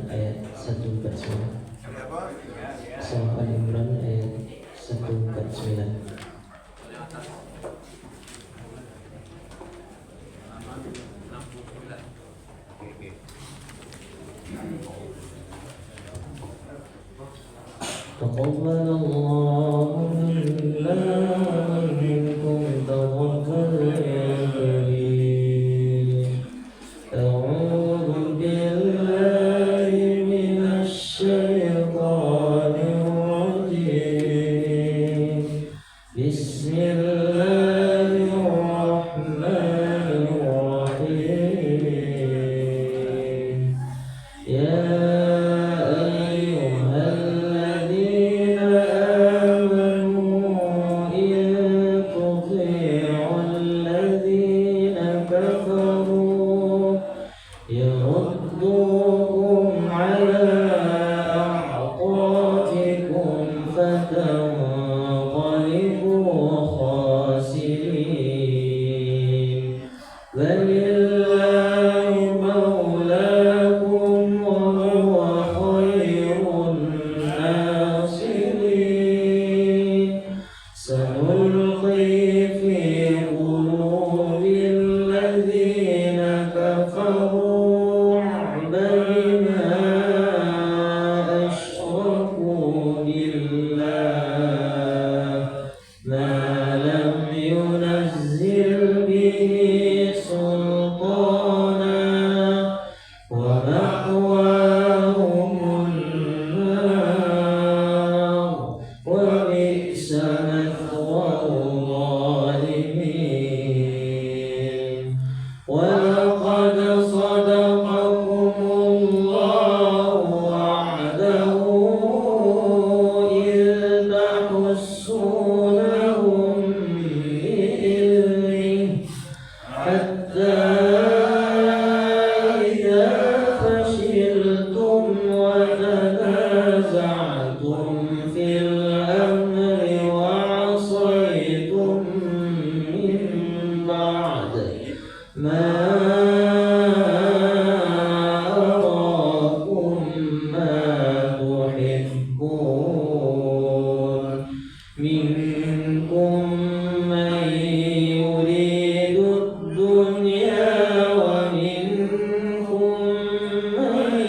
ayat 149. Surah Al-Imran ayat 149. Taqabbalallahu minna wa minkum taqabbal ya karim. A'udzu billahi minasy syaithanir rajim. Bismillahirrahmanirrahim. Ya يردوكم على أعقابكم فتنقلبوا خاسرين بل الله مولاكم وهو خير الناصرين سنلقي في قلوب الذين كفروا ولقد صدقكم الله وعده إذ تحسونهم بإذنه حتى إذا فشلتم وتنازعتم في الأمر وعصيتم من بعد ما أراكم ما تحبون منكم من يريد الدنيا ومنكم من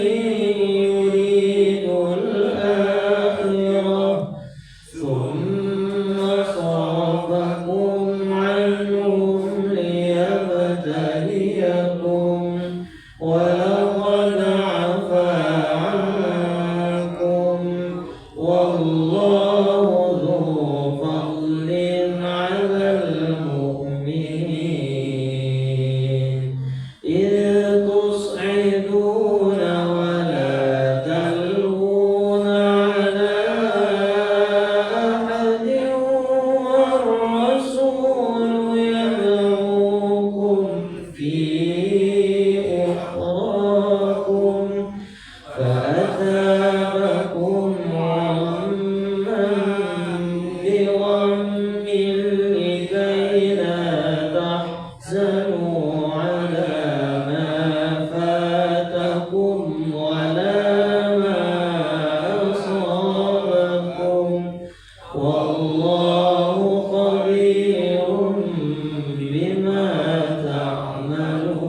يريد الآخرة ثم صرفكم عنهم ليبتليكم ولقد عفا عنكم والله ذو فضل على المؤمنين إذ تصعدون ولا تلوون على أحد والرسول يدعوكم في أخراكم فأثابكم غما بغم لكي لا تحزنوا على ما فاتكم ولا ما أصابكم والله خبير بما تعملون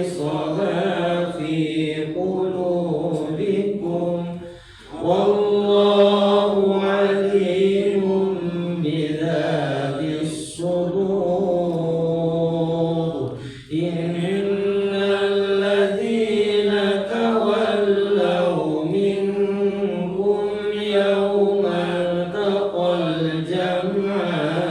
خبائصها في قلوبكم والله عليم بذات الصدور إن الذين تولوا منكم يوم التقى الجمعان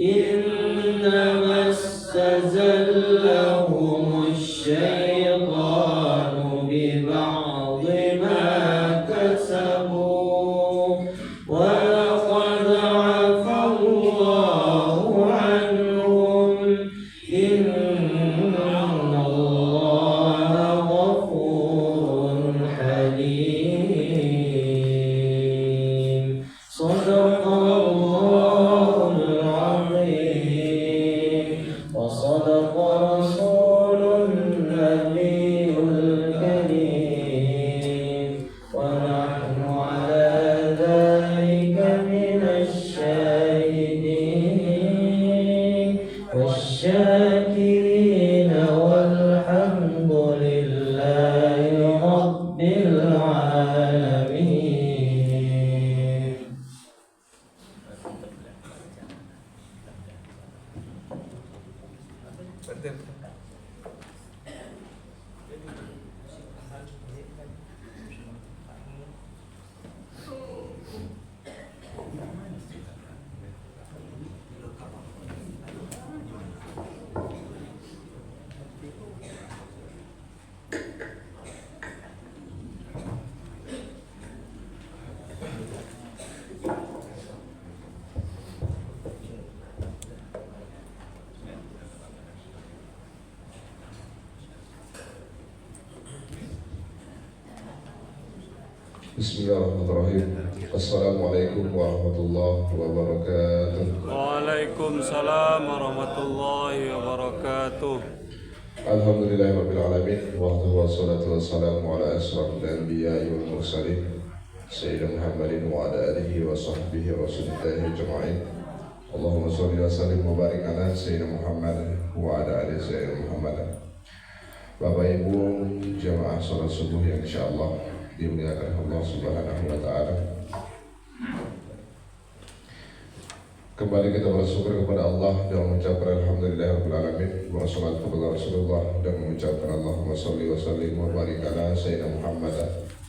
إنما استزلهم الشيطان ببعض ما كسبوا ولقد عفى الله عنهم إن الله غفور حليم صدق الله العظيم وصدق رسول النبي الكريم ونحن على ذلك من الشاهدين والشاكرين والحمد لله رب العالمين. Bismillahirrahmanirrahim. Assalamualaikum warahmatullahi wabarakatuh. Waalaikumsalam warahmatullahi wabarakatuh. Alhamdulillahirabbil alamin wa wassalatu wassalamu ala asyrafil anbiya'i wal mursalin sayyidina Muhammadin wa ala alihi wa sahbihi rasulillahi ajma'in. Allahumma shalli wa sallim wa barik ala sayyidina Muhammad wa ala ali sayyidina Muhammad. Bapak Ibu jamaah salat subuh yang insyaallah dimuliakan Allah Subhanahu wa taala. Kembali kita bersyukur kepada Allah dan mengucapkan alhamdulillahirabbil alamin wa salatu kepada Rasulullah dan mengucapkan Allahumma shalli wa sallim wa barik ala sayyidina Muhammad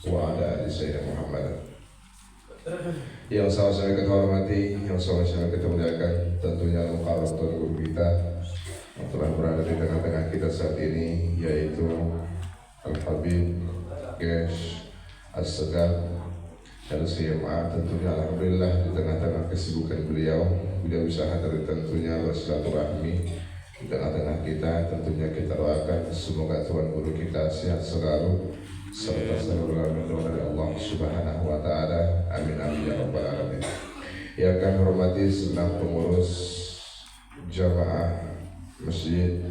wa ala ali sayyidina Muhammad. Yang sama-sama kita hormati, yang sama-sama kita muliakan, tentunya Al-Mukarram Tuan Guru kita yang telah berada di tengah-tengah kita saat ini, yaitu Al-Habib Gesh As-Segaf LCMA. Tentunya alhamdulillah di tengah-tengah kesibukan beliau bisa hadir tentunya bersilaturahmi di tengah-tengah kita. Tentunya kita doakan semoga Tuan Guru kita sehat selalu serta selalu berdoa dari Allah Subhanahu wa taala. Amin amin ya rabbal alamin. Yang kami hormati segenap pengurus jamaah Masjid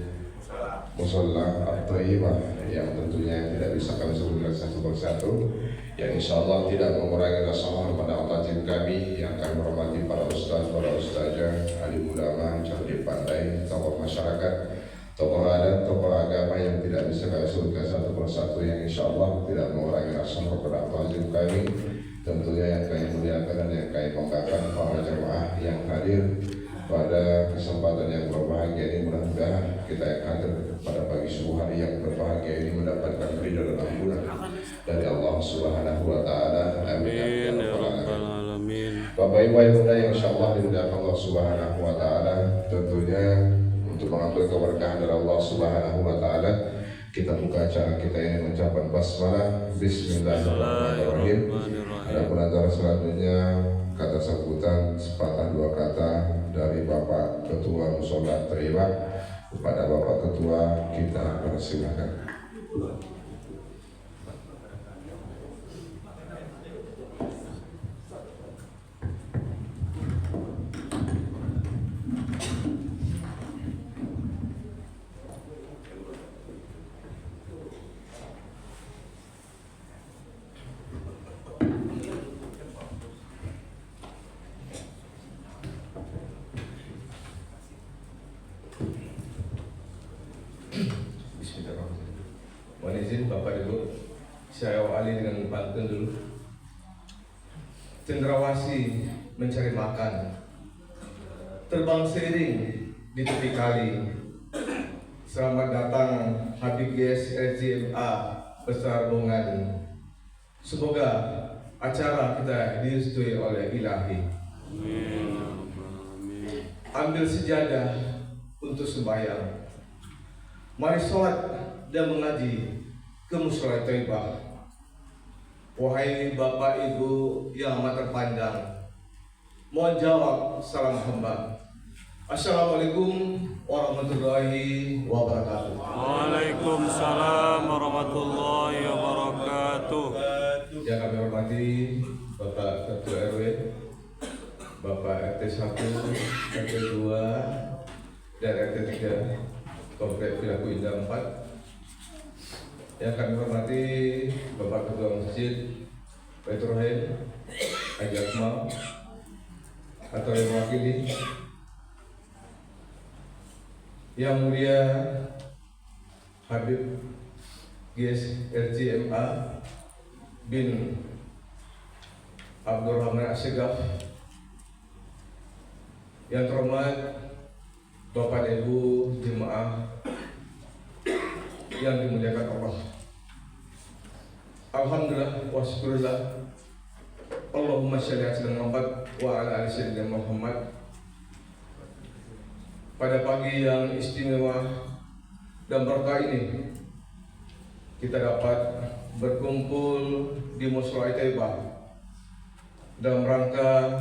Musalla At-Thayyibah yang tentunya tidak bisa kami sebutkan satu persatu, yang insyaallah tidak mengurangi rasa hormat pada Allah kami, yang kami hormati para ustaz, para ustazah, alim ulama, cerdik pandai, tokoh masyarakat, tokoh adat, tokoh agama yang tidak bisa kami sebutkan satu persatu, yang insyaallah tidak mengurangi rasa hormat pada Allah kami. Tentunya yang kami muliakan dan yang kami banggakan para jemaah yang hadir pada kesempatan yang berbahagia ini. Mudah-mudahan kita yang hadir pada pagi subuh hari yang berbahagia ini mendapatkan ridha dan ampunan dari Allah Subhanahu wa taala. Amin ya rabbal alamin. Bapak Ibu yang mulia yang insyaallah dimuliakan Allah Subhanahu wa taala, tentunya untuk mengambil keberkahan dari Allah Subhanahu wa taala, kita buka acara kita ini mengucapkan basmalah bismillahirrahmanirrahim. Adapun acara selanjutnya kata sambutan sepatah dua kata dari Bapak Ketua Mushola Thayyibah kepada Bapak Ketua, kita persilakan. Bismillahirrahmanirrahim. Mohon izin Bapak Ibu, saya awali dengan pantun dulu. Cendrawasih mencari makan, terbang seiring di tepi kali. Selamat datang Habib Ges RJMA besar Bongani. Semoga acara kita direstui oleh Ilahi. Ambil sejadah untuk sembahyang. Mari sholat dan mengaji ke mushola Thaibah. Wahai Bapak Ibu yang amat terpandang, mohon jawab salam hamba. Assalamualaikum warahmatullahi wabarakatuh. Waalaikumsalam warahmatullahi wabarakatuh. Yang kami hormati Bapak Ketua RW, Bapak RT 1, RT 2, dan RT 3 Komplek Vilaku Indah 4. Yang kami hormati Bapak Ketua Masjid Baitur Rahim Haji Akmal atau yang mewakili, Yang Mulia Habib Ges RJMA bin Abdurrahman Asyegaf, yang terhormat Bapak Ibu jemaah yang dimuliakan Allah. Alhamdulillah wa syukurillah. Allahumma sholli ala sayyidina Muhammad wa ala ali sayyidina Muhammad. Pada pagi yang istimewa dan berkah ini, kita dapat berkumpul di Mushola Thaibah dalam rangka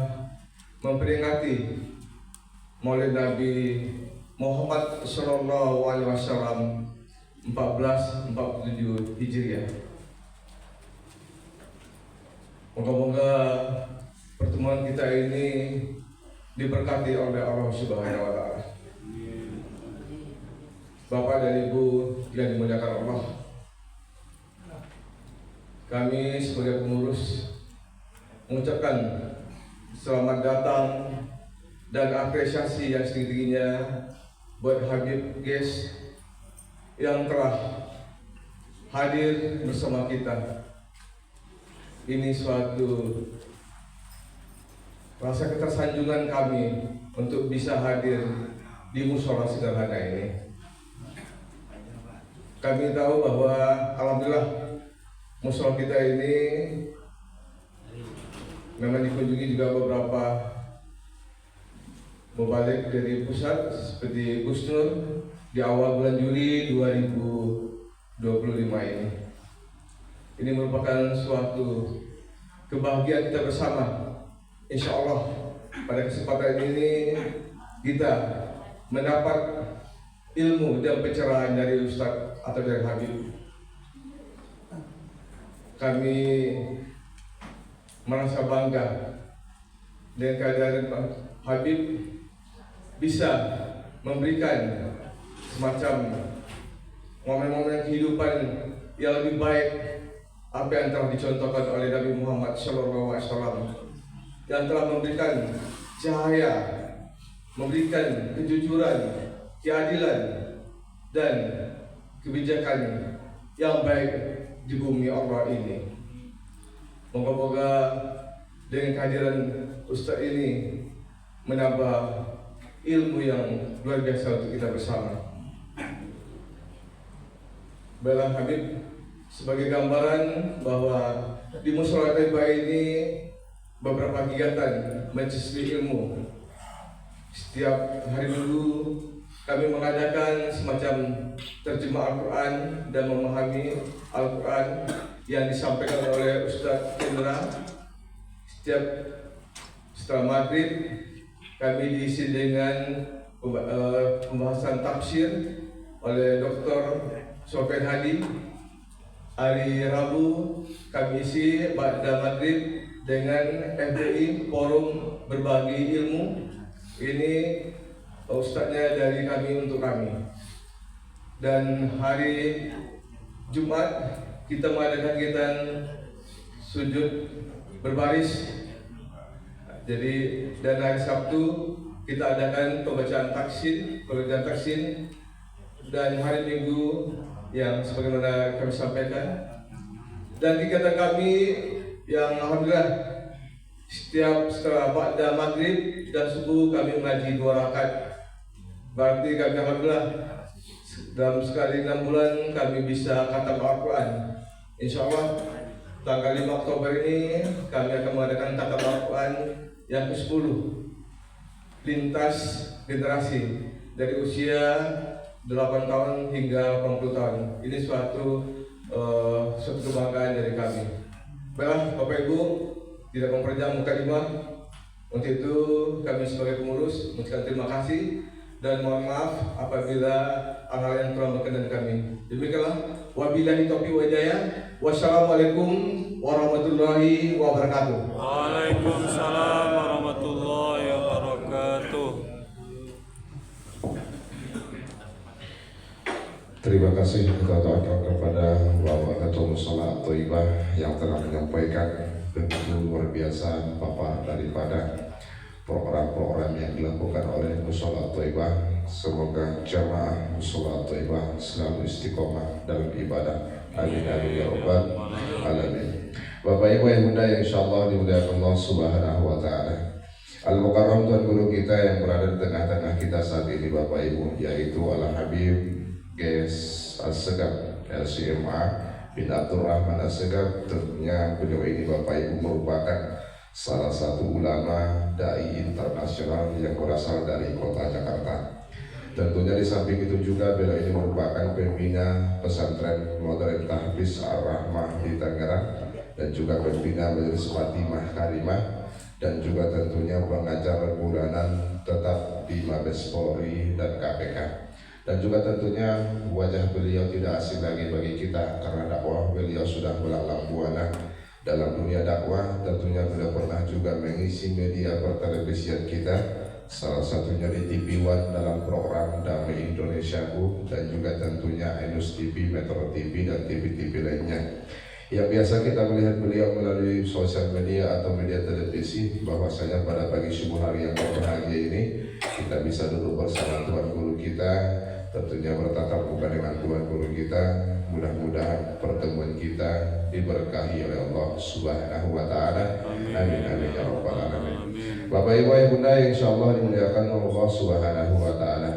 memperingati Maulid Nabi Muhammad Sallallahu Alaihi Wasallam 1447 Hijriah. Moga-moga pertemuan kita ini diberkati oleh Allah Subhanahu wa Ta'ala. Bapak dan Ibu yang dimuliakan Allah, kami sebagai pengurus mengucapkan selamat datang dan apresiasi yang setinggi-tingginya buat Habib Ges yang telah hadir bersama kita. Ini suatu rasa ketersanjungan kami untuk bisa hadir di mushola sederhana ini. Kami tahu bahwa alhamdulillah mushola kita ini memang dikunjungi juga beberapa mubalik dari pusat seperti Gus Nur di awal bulan Juli 2025 ini. Ini merupakan suatu kebahagiaan kita bersama. Insya Allah pada kesempatan ini kita mendapat ilmu dan pencerahan dari Ustadz atau dari Habib. Kami merasa bangga dengan kehadiran Habib bisa memberikan semacam momen-momen kehidupan yang lebih baik apa yang telah dicontohkan oleh Nabi Muhammad SAW, yang telah memberikan cahaya, memberikan kejujuran, keadilan, dan kebijakan yang baik di bumi Allah ini. Moga-moga dengan kehadiran Ustaz ini menambah ilmu yang luar biasa untuk kita bersama. Baiklah Habib, sebagai gambaran bahwa di Mushola Thaibah ini beberapa kegiatan majelis ilmu. Setiap hari Minggu kami mengadakan semacam terjemah Al-Quran dan memahami Al-Quran yang disampaikan oleh Ustaz Indra. Setelah maghrib kami diisi dengan pembahasan tafsir oleh Dr. Sofian Hadi. Hari Rabu kami isi pada maghrib dengan FDI Forum Berbagi Ilmu. Ini ustadznya dari kami untuk kami. Dan hari Jumat kita mengadakan kegiatan sujud berbaris. Jadi dan hari Sabtu kita adakan pembacaan taksin, dan hari Minggu yang sebagaimana kami sampaikan, dan kegiatan kami yang alhamdulillah setiap setelah ba'da maghrib dan subuh kami mengaji 2 rakaat. Berarti kami alhamdulillah dalam sekali 6 bulan kami bisa khatam Al-Quran. Insyaallah tanggal 5 Oktober ini kami akan mengadakan khatam Al-Quran yang ke-10 lintas generasi dari usia 8 tahun hingga 80 tahun. Ini suatu kebanggaan dari kami. Baiklah Bapak Ibu, tidak memperpanjang mukadimah. Untuk itu kami sebagai pengurus mengucapkan terima kasih dan mohon maaf apabila hal yang kurang berkenan kami. Demikianlah, wabillahi taufiq wal hidayah. Wassalamualaikum warahmatullahi wabarakatuh. Waalaikumsalam warahmatullahi wabarakatuh. Terima kasih kita doakan kepada Bapak Ketua Mushola Thaibah yang telah menyampaikan begitu luar biasa paparan daripada program-program yang dilakukan oleh Mushola Thaibah. Semoga jamaah Mushola Thaibah selalu istiqomah dalam ibadah. Amin amin ya rabbal alamin. Bapak Ibu yang muda yang insyaallah dimuliakan Allah Subhanahu wa taala. Al-Mukarram Tuan Guru kita yang berada di tengah-tengah kita saat ini Bapak Ibu, yaitu Al-Habib Ges Assegaf LCMA bin Abdurrahman Assegaf. Tentunya beliau ini Bapak Ibu merupakan salah satu ulama dai internasional yang berasal dari kota Jakarta. Tentunya di samping itu juga beliau ini merupakan pembina pesantren modern Tahfiz Ar-Rahmah di Tangerang dan juga pembina Majelis Fatimah Karimah dan juga tentunya pengajar bulanan tetap di Mabes Polri dan KPK. Dan juga tentunya wajah beliau tidak asing lagi bagi kita karena dakwah beliau sudah melanglang buana dalam dunia dakwah. Tentunya beliau pernah juga mengisi media pertelevisian kita, salah satunya di TV One dalam program Damai Indonesia Bu, dan juga tentunya Ainus TV, Metro TV dan TV-TV lainnya. Yang biasa kita melihat beliau melalui sosial media atau media televisi, bahwasanya pada pagi subuh hari yang berbahagia ini kita bisa duduk bersama Tuan Guru kita, tentunya bertatap muka dengan Tuan Guru kita. Mudah-mudahan pertemuan kita diberkahi oleh Allah Subhanahu wa taala. Amin amin ya rabbal alamin. Bapak Ibu yang Bunda yang insyaallah dimuliakan Allah Subhanahu wa taala.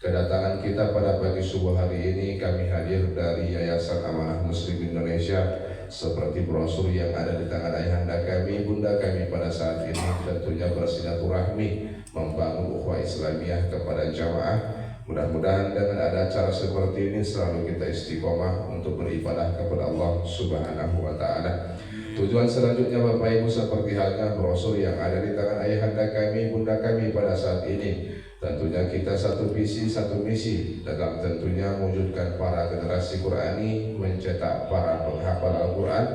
Kedatangan kita pada pagi subuh hari ini kami hadir dari Yayasan Amanah Muslim Indonesia seperti brosur yang ada di tangan ayahanda kami, bunda kami pada saat ini, tentunya bersilaturahmi membangun ukhuwah Islamiyah kepada jamaah. Mudah-mudahan dengan ada acara seperti ini selalu kita istiqomah untuk beribadah kepada Allah Subhanahu wa taala. Tujuan selanjutnya Bapak Ibu seperti halnya brosur yang ada di tangan ayahanda kami, bunda kami pada saat ini. Tentunya kita satu visi, satu misi dalam tentunya mewujudkan para generasi Qurani, mencetak para penghafal Al-Quran,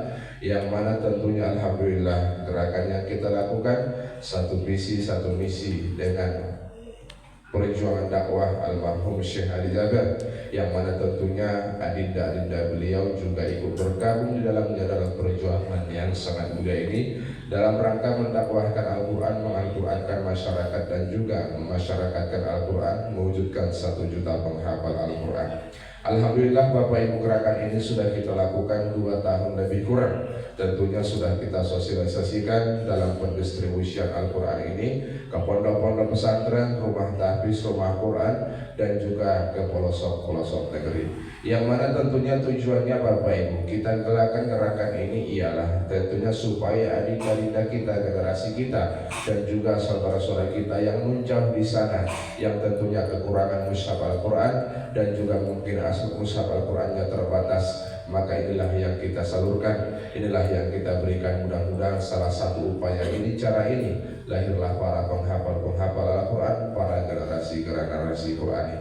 yang mana tentunya alhamdulillah gerakan yang kita lakukan satu visi, satu misi dengan perjuangan dakwah almarhum Syekh Ali Jaber, yang mana tentunya adinda-adinda beliau juga ikut bergabung di dalamnya dalam perjuangan yang sangat mulia ini dalam rangka mendakwahkan Al-Quran, mengal-Qurankan masyarakat dan juga memasyarakatkan Al-Quran, mewujudkan 1 juta penghafal Al-Quran. Alhamdulillah Bapak Ibu, gerakan ini sudah kita lakukan 2 tahun lebih kurang. Tentunya sudah kita sosialisasikan dalam pendistribusian Al-Quran ini ke pondok-pondok pesantren, rumah tahfiz, rumah Quran, dan juga ke pelosok-pelosok negeri. Yang mana tentunya tujuannya Bapak Ibu, kita gerakan ini ialah tentunya supaya adik-adinda kita, generasi kita, dan juga saudara-saudara kita yang menjauh di sana, yang tentunya kekurangan mushaf Al-Quran dan juga mungkin asal mushaf Al-Qurannya terbatas, maka inilah yang kita salurkan, inilah yang kita berikan. Mudah-mudahan salah satu upaya ini, cara ini, lahirlah para penghafal Al-Quran, para generasi Qurani.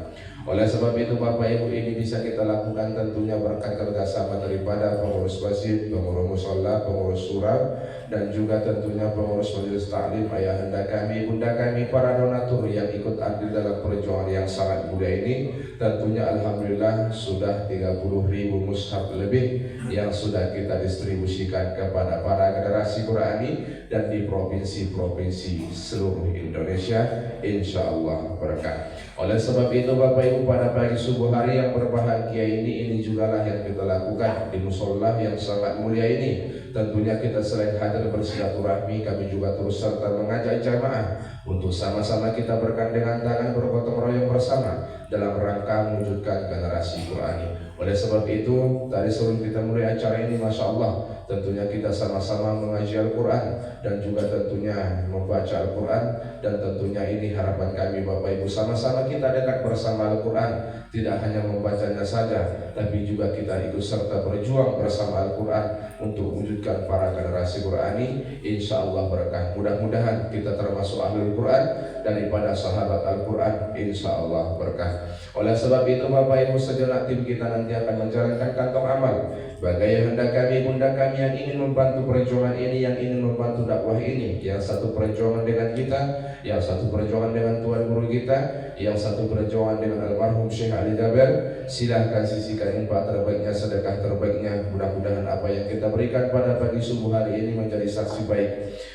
Oleh sebab itu Bapak Ibu, ini bisa kita lakukan tentunya berkat kerjasama daripada pengurus masjid, pengurus musola, pengurus surau, dan juga tentunya pengurus majelis taklim, ayahanda kami, bunda kami, para donatur yang ikut andil dalam perjuangan yang sangat mulia ini. Tentunya alhamdulillah sudah 30.000 mushaf lebih yang sudah kita distribusikan kepada para generasi Qurani dan di provinsi-provinsi seluruh Indonesia, insya Allah berkah. Oleh sebab itu Bapak Ibu Ibu pada pagi subuh hari yang berbahagia ini jugalah yang kita lakukan di musola yang sangat mulia ini. Tentunya kita selain hadir bersilaturahmi, kami juga terus serta mengajak jamaah untuk sama-sama kita bergandengan tangan bergotong royong bersama dalam rangka mewujudkan generasi Qurani. Oleh sebab itu, tadi sebelum kita mulai acara ini, Masya Allah, tentunya kita sama-sama mengaji Al-Quran dan juga tentunya membaca Al-Quran, dan tentunya ini harapan kami Bapak Ibu, sama-sama kita dekat bersama Al-Quran, tidak hanya membacanya saja, tapi juga kita ikut serta berjuang bersama Al-Quran untuk mewujudkan para generasi Qurani. Insya Allah berkah. Mudah-mudahan kita termasuk ahli Al-Quran daripada sahabat Al-Quran, insya Allah berkah. Oleh sebab itu Bapak Ibu, sejenak tim kita nanti akan menjalankan kantong amal. Bagai hendak kami, bunda kami yang ingin membantu perjuangan ini, yang ingin membantu dakwah ini, yang satu perjuangan dengan kita, yang satu perjuangan dengan Tuan Guru kita, yang satu perjuangan dengan almarhum Syekh Ali Jaber. Silahkan sisihkan infak terbaiknya, sedekah terbaiknya. Mudah-mudahan apa yang kita berikan pada pagi subuh hari ini menjadi saksi baik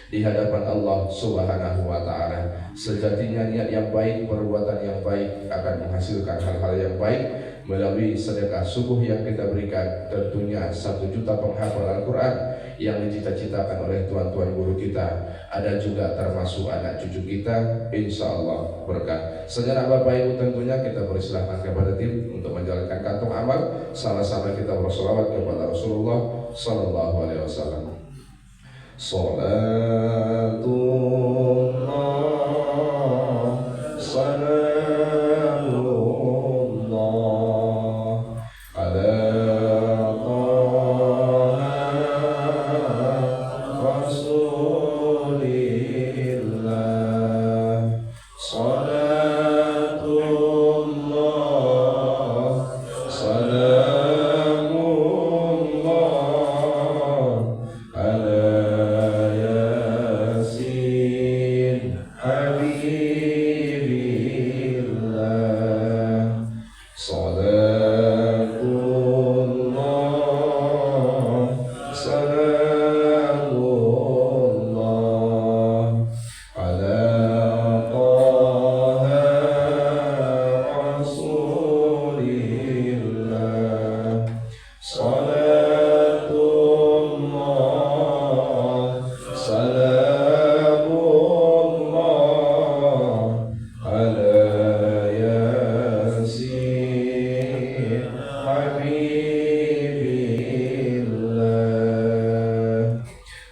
di hadapan Allah Subhanahu wa Ta'ala. Sejatinya niat yang baik, perbuatan yang baik akan menghasilkan hal-hal yang baik melalui sedekah subuh yang kita berikan. Tentunya 1 juta penghafal Al-Quran yang dicita-citakan oleh tuan-tuan guru kita, ada juga termasuk anak cucu kita, insya Allah berkah. Sejenak Bapak Ibu, tentunya kita persilahkan kepada tim untuk menjalankan kantong amal. Sama-sama kita bersolawat kepada Rasulullah Sallallahu Alaihi Wasallam. Salatullah salamullah ala Rasulillah. Salatullah salamullah ala Yasin Habibillah. Salatullah salamullah ala Taha Rasulillah. Salatullah salamullah ala Yasin Habibillah.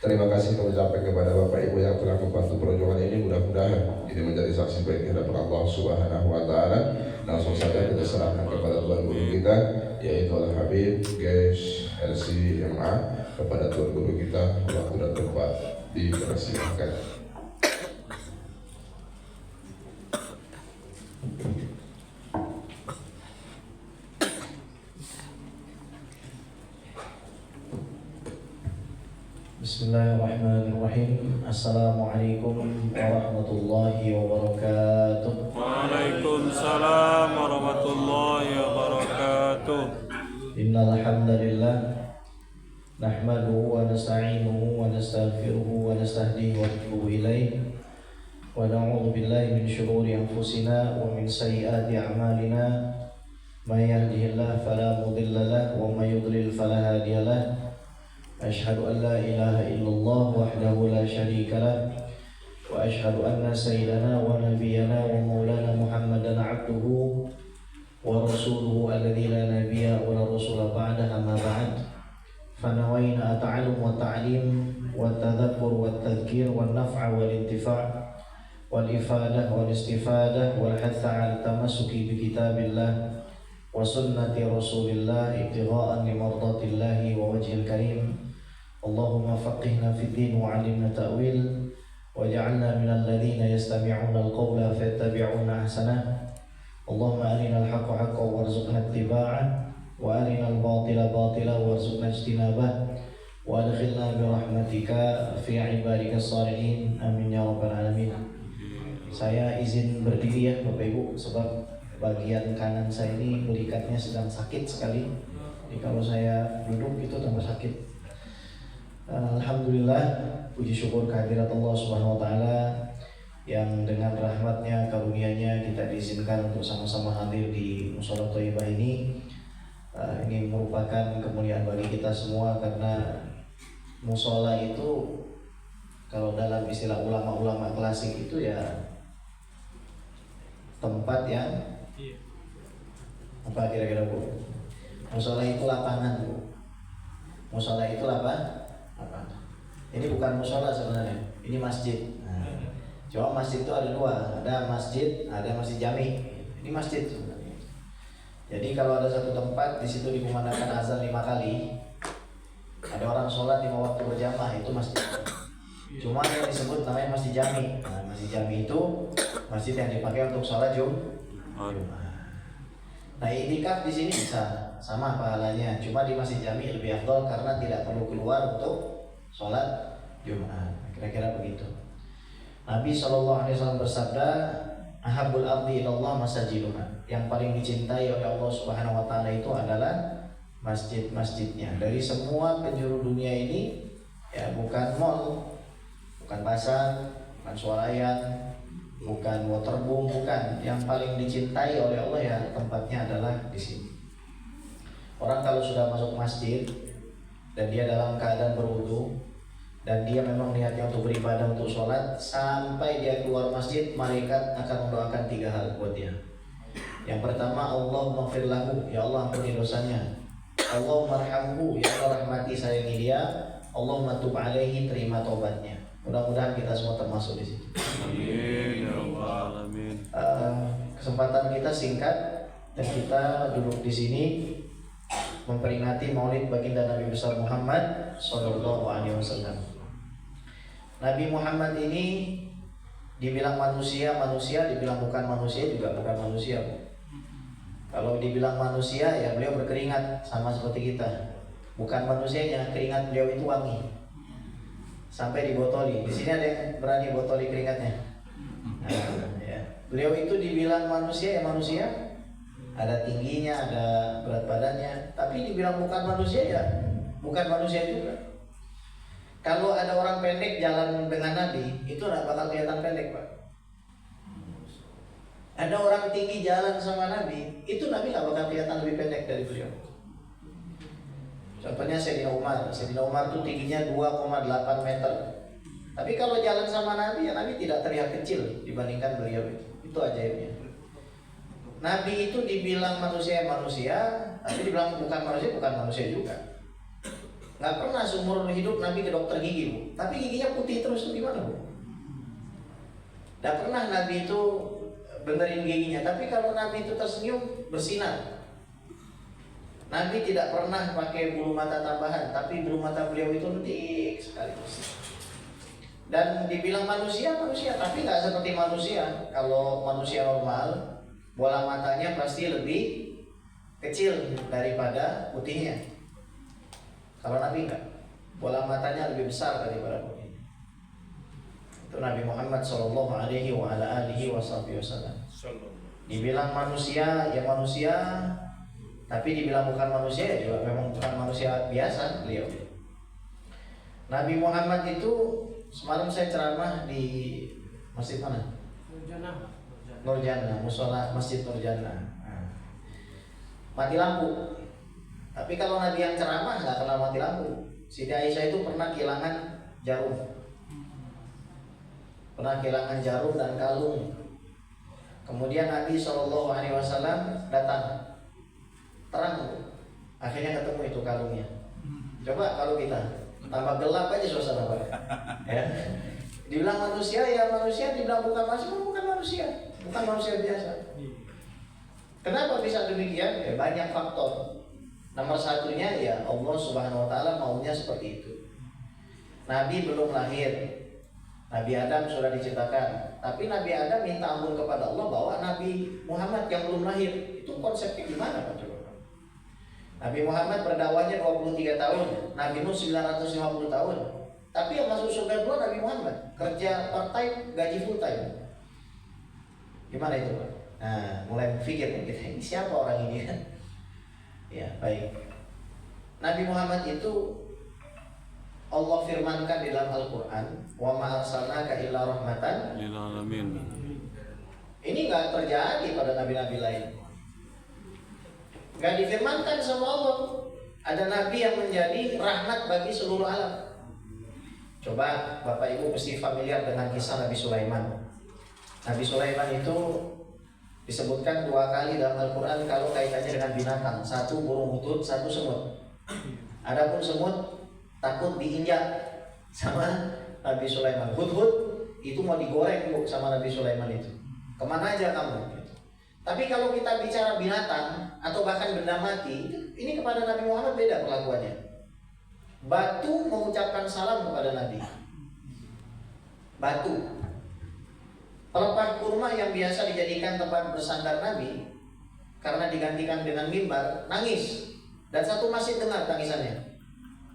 Terima kasih kami ucapkan kepada Bapak Ibu yang telah membantu perjuangan ini. Mudah-mudahan ini menjadi saksi baik di hadapan Allah Subhanahu wa Ta'ala. Langsung saja kita serahkan kepada Tuan Guru kita, yaitu Al-Habib Gesh LCMA, kepada Tuan Guru kita. Waktu dan tempat dipersilakan. Bismillahirrahmanirrahim. Assalamualaikum warahmatullahi wabarakatuh. Waalaikumsalam warahmatullahi wabarakatuh. Innal hamdalillah nahmaduhu wa nasta'inuhu wa nastaghfiruhu wa nastahdihi wa natubu ilaih wa na'udzu billahi min syururi anfusina wa min sayyiati a'malina. May yahdihillahu fala mudilla lahu wa may yudlil fala hadiya lahu. Asyhadu an la ilaha illallah wahdahu la syarika lah wa asyhadu anna sayyidana wa nabiyyana wa maulana Muhammadan abduhu wa rasuluhu alladzi la nabiyya wa la rasula ba'dahu, amma ba'd. Fanawayna at-ta'allum wa ta'lim wa tadhakkur wa tadhkir wa naf'a wal intifa' wal ifadah wal istifadah wal hatha 'ala tamassuki bi kitabillah wa sunnati rasulillah ibtigha'an li mardatillahi wa wajhil karim. Allahumma faqihna fid din wa 'allimna ta'wil waj'alna minal ladzina yastami'una al-qawla fayattabi'una ahsanah. Allahumma arina al-haqqa haqqan warzuqna ittiba'ah wa arina al-batila batila warzuqna ijtinabah wa adkhilna bi rahmatika fi 'ibadika as-salihin. Amin ya rabbal alamin. Saya izin berdiri ya Bapak Ibu, sebab bagian kanan saya ini berikatnya sedang sakit sekali. Jadi kalau saya duduk itu tambah sakit. Alhamdulillah, puji syukur kehadirat Allah Subhanahu wa Ta'ala yang dengan rahmatnya, karunia-Nya kita diizinkan untuk sama-sama hadir di Mushola Thayyibah ini. Ini merupakan kemuliaan bagi kita semua, karena mushola itu kalau dalam istilah ulama-ulama klasik itu ya tempat yang apa kira-kira Bu? Mushola itu lapangan Bu. Mushola itu apa? Ini bukan mushola sebenarnya, ini masjid. Cuma masjid itu ada dua, ada masjid jami. Ini masjid sebenarnya. Jadi kalau ada satu tempat di situ dikumandangkan azan 5 kali, ada orang sholat 5 waktu berjamaah, itu masjid. Cuma yang disebut namanya masjid jami. Nah, masjid jami itu masjid yang dipakai untuk sholat Jumat. Nah, i'tikaf di sini bisa sama pahalanya, cuma di masjid jami lebih afdal karena tidak perlu keluar untuk sholat Jumat. Kira-kira begitu. Nabi SAW bersabda, ahabul ardi ilallah masajiduha. Yang paling dicintai oleh Allah Subhanahu wa taala itu adalah masjid-masjidnya. Dari semua penjuru dunia ini ya, bukan mall, bukan pasar, bukan swalayan, bukan waterboom, bukan. Yang paling dicintai oleh Allah ya tempatnya adalah di sini. Orang kalau sudah masuk masjid dan dia dalam keadaan berwudu dan dia memang niatnya untuk beribadah, untuk sholat, sampai dia keluar masjid, malaikat akan mendoakan 3 hal buat dia. Yang pertama, Allahumma ighfir lahu, ya Allah ampuni dosanya. Allahumma arhamhu, ya Allah rahmati sayangi dia. Allahumma tub alaihi, terima tobatnya. Mudah-mudahan kita semua termasuk di situ. Amin ya Allah, amin. Kesempatan kita singkat dan kita duduk di sini memperingati Maulid baginda Nabi besar Muhammad Sallallahu Alaihi Wasallam. Nabi Muhammad ini dibilang manusia, dibilang bukan manusia juga bukan manusia. Kalau dibilang manusia ya beliau berkeringat sama seperti kita. Bukan manusianya, keringat beliau itu wangi. Sampai dibotoli. Di sini ada yang berani botoli keringatnya. Nah, ya. Beliau itu dibilang manusia ya manusia. Ada tingginya, ada berat badannya, tapi dibilang bukan manusia ya bukan manusia juga. Kalau ada orang pendek jalan dengan Nabi, itu tidak bakal kelihatan pendek, Pak. Ada orang tinggi jalan sama Nabi, itu Nabi nggak bakal kelihatan lebih pendek dari beliau. Contohnya Sayyidina Umar itu tingginya 2,8 meter. Tapi kalau jalan sama Nabi, ya Nabi tidak terlihat kecil dibandingkan beliau itu. Itu ajaibnya. Nabi itu dibilang manusia, tapi dibilang bukan manusia juga. Nggak pernah seumur hidup Nabi ke dokter gigi, Bu. Tapi giginya putih terus, itu gimana, Bu? Nggak pernah Nabi itu benerin giginya, tapi kalau Nabi itu tersenyum, bersinar. Nabi tidak pernah pakai bulu mata tambahan, tapi bulu mata beliau itu lentik sekali. Dan dibilang manusia, tapi nggak seperti manusia. Kalau manusia normal, bola matanya pasti lebih kecil daripada putihnya. Kalau Nabi enggak, bola matanya lebih besar daripada putihnya. Itu Nabi Muhammad Sallallahu Alaihi Wasallam. Dibilang manusia ya manusia, tapi dibilang bukan manusia ya juga memang bukan manusia biasa beliau. Nabi Muhammad itu semalam saya ceramah di masjid mana? Nurjana, musola masjid Nurjana. Mati lampu. Tapi kalau Nabi yang ceramah nggak kenal mati lampu. Siti Aisyah itu pernah kehilangan jarum. Dan kalung. Kemudian Nabi SAW datang. Terang. Akhirnya ketemu itu kalungnya. Coba kalau kita tambah gelap aja suasana Pak. Ya. Dibilang manusia ya manusia, dibilang bukan manusia biasa. Kenapa bisa demikian? Ya, banyak faktor. Nomor satunya ya Allah Subhanahu Wa Taala maunya seperti itu. Nabi belum lahir, Nabi Adam sudah diciptakan, tapi Nabi Adam minta ampun kepada Allah bahwa Nabi Muhammad yang belum lahir. Itu konsepnya gimana Pak? Coba. Nabi Muhammad berdakwahnya 23 tahun, Nabi Nuh 950 tahun. Tapi yang masuk surga dua Nabi Muhammad, kerja part time, gaji full time. Gimana itu Pak? Nah, mulai berpikir kita, ini siapa orang ini kan? Ya, baik. Nabi Muhammad itu Allah firmankan di dalam Al-Quran, wa ma arsalnaka illa rahmatan lil alamin. Ini nggak terjadi pada nabi-nabi lain. Nggak difirmankan sama Allah. Ada nabi yang menjadi rahmat bagi seluruh alam. Coba Bapak Ibu mesti familiar dengan kisah Nabi Sulaiman. Nabi Sulaiman itu disebutkan 2 kali dalam Al-Quran kalau kaitannya dengan binatang. 1 burung hutut, 1 semut. Adapun semut takut diinjak sama Nabi Sulaiman. Hut-hut itu mau digoreng Bu sama Nabi Sulaiman itu. Kemana aja kamu? Gitu. Tapi kalau kita bicara binatang atau bahkan benda mati, ini kepada Nabi Muhammad beda perlakuannya. Batu mengucapkan salam kepada Nabi. Batu. Pelepah kurma yang biasa dijadikan tempat bersandar Nabi, karena digantikan dengan mimbar, nangis. Dan satu masjid dengar tangisannya.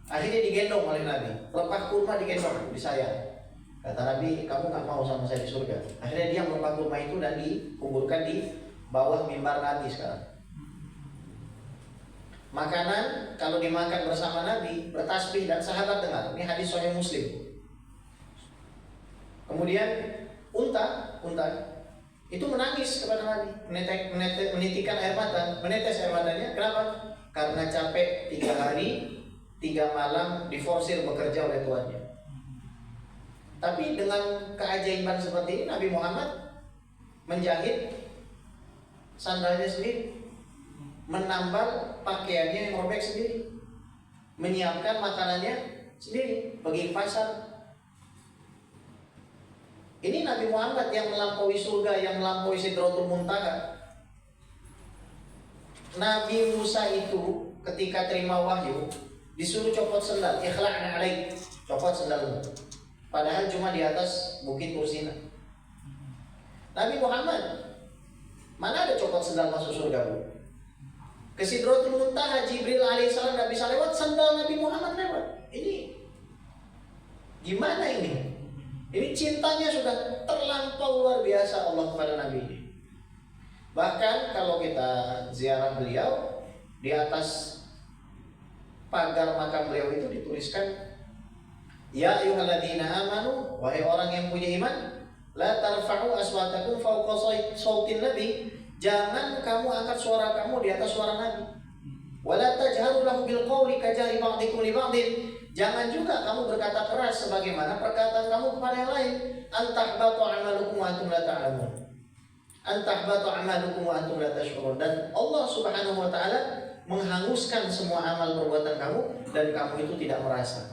Akhirnya digendong oleh Nabi. Pelepah kurma digendong di saya. Kata Nabi, kamu gak mau sama saya di surga. Akhirnya dia melepah kurma itu dan dikuburkan di bawah mimbar Nabi sekarang. Makanan kalau dimakan bersama Nabi, bertasbih dan sahabat dengar. Ini hadis Sahih Muslim. Kemudian unta itu menangis kepada Nabi, menitikan air mata, menetes air matanya. Kenapa? Karena capek 3 hari 3 malam diforsir bekerja oleh tuannya. Tapi dengan keajaiban seperti ini, Nabi Muhammad menjahit sandalnya sendiri, menambal pakaiannya yang robek sendiri, menyiapkan makanannya sendiri, pergi ke pasar. Ini Nabi Muhammad yang melampaui surga, yang melampaui Sidratul Muntaha. Nabi Musa itu ketika terima wahyu disuruh copot sendal, ikhla'na alaik, copot sendalmu. Padahal cuma di atas bukit Tursina. Nabi Muhammad, mana ada copot sendal masuk surga, Bu? Ke Sidratul Muntaha, Jibril alaihissalam gak bisa lewat, sendal Nabi Muhammad lewat. Ini gimana ini? Ini cintanya sudah terlampau luar biasa Allah kepada Nabi ini. Bahkan kalau kita ziarah beliau, di atas pagar makam beliau itu dituliskan, ya ayyuhalladzina amanu, wahai orang yang punya iman, la tarfa'u aswatakum fawqa sautin nabi, jangan kamu angkat suara kamu di atas suara Nabi. Wala tajharu lahu bil qawli kajari ba'dikum li ba'din, jangan juga kamu berkata keras sebagaimana perkataan kamu kepada yang lain. Antahbatu amalukum wa antum la ta'lamun. Antahbatu amalukum wa antum la tash'urun. Dan Allah Subhanahu wa taala menghanguskan semua amal perbuatan kamu dan kamu itu tidak merasa.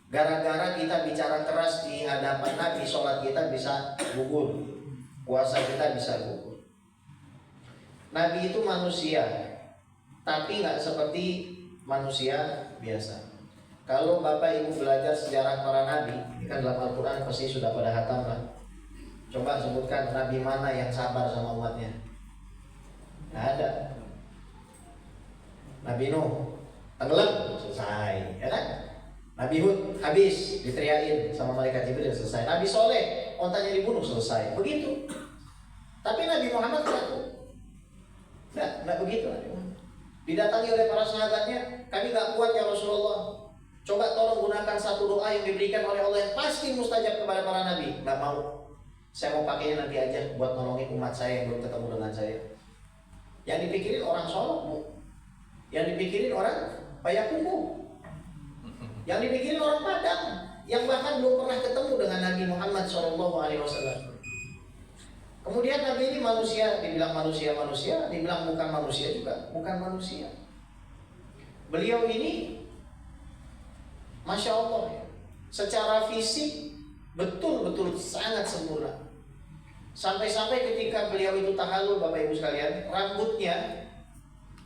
Gara-gara kita bicara keras di hadapan Nabi, sholat kita bisa gugur, puasa kita bisa gugur. Nabi itu manusia, tapi nggak seperti manusia biasa. Kalau Bapak Ibu belajar sejarah para Nabi, ini kan dalam Al-Quran pasti sudah pada hatam lah. Coba sebutkan Nabi mana yang sabar sama umatnya. Nggak ada. Nabi Nuh tenggelam, selesai, ya kan? Nabi Hud habis diteriakin sama malaikat Jibril, selesai. Nabi Soleh ontanya dibunuh, selesai. Begitu. Tapi Nabi Muhammad nggak begitu. Nabi Muhammad didatangi oleh para sahabatnya, kami nggak kuat ya Rasulullah. Coba tolong gunakan satu doa yang diberikan oleh Allah yang pasti mustajab kepada para nabi. Nggak mau. Saya mau pakainya nanti aja buat nolongin umat saya yang belum ketemu dengan saya. Yang dipikirin orang Solok, Bu. Yang dipikirin orang Payakumbuh. Yang dipikirin orang Padang, yang bahkan belum pernah ketemu dengan Nabi Muhammad SAW. Kemudian Nabi ini manusia, dibilang manusia, dibilang bukan manusia juga, bukan manusia. Beliau ini, Masya Allah, ya, secara fisik betul-betul sangat sempurna. Sampai-sampai ketika beliau itu tahallul, Bapak Ibu sekalian, rambutnya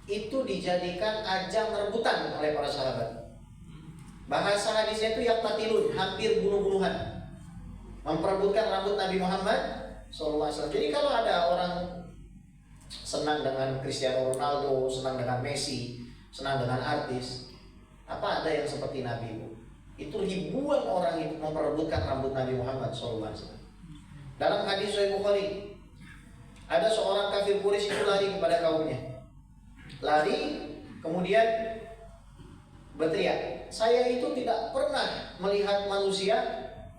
itu dijadikan ajang rebutan oleh para sahabat. Bahasa hadisnya itu yaqtatilun, hampir bunuh-bunuhan, memperebutkan rambut Nabi Muhammad SAW. Jadi kalau ada orang senang dengan Cristiano Ronaldo, senang dengan Messi, senang dengan artis, apa ada yang seperti Nabi, Bu? Itu ribuan orang itu memperebutkan rambut Nabi Muhammad SAW. Dalam hadis Sahih Bukhari, ada seorang kafir Quraisy itu lari kepada kaumnya. Lari, kemudian berteriak, saya itu tidak pernah melihat manusia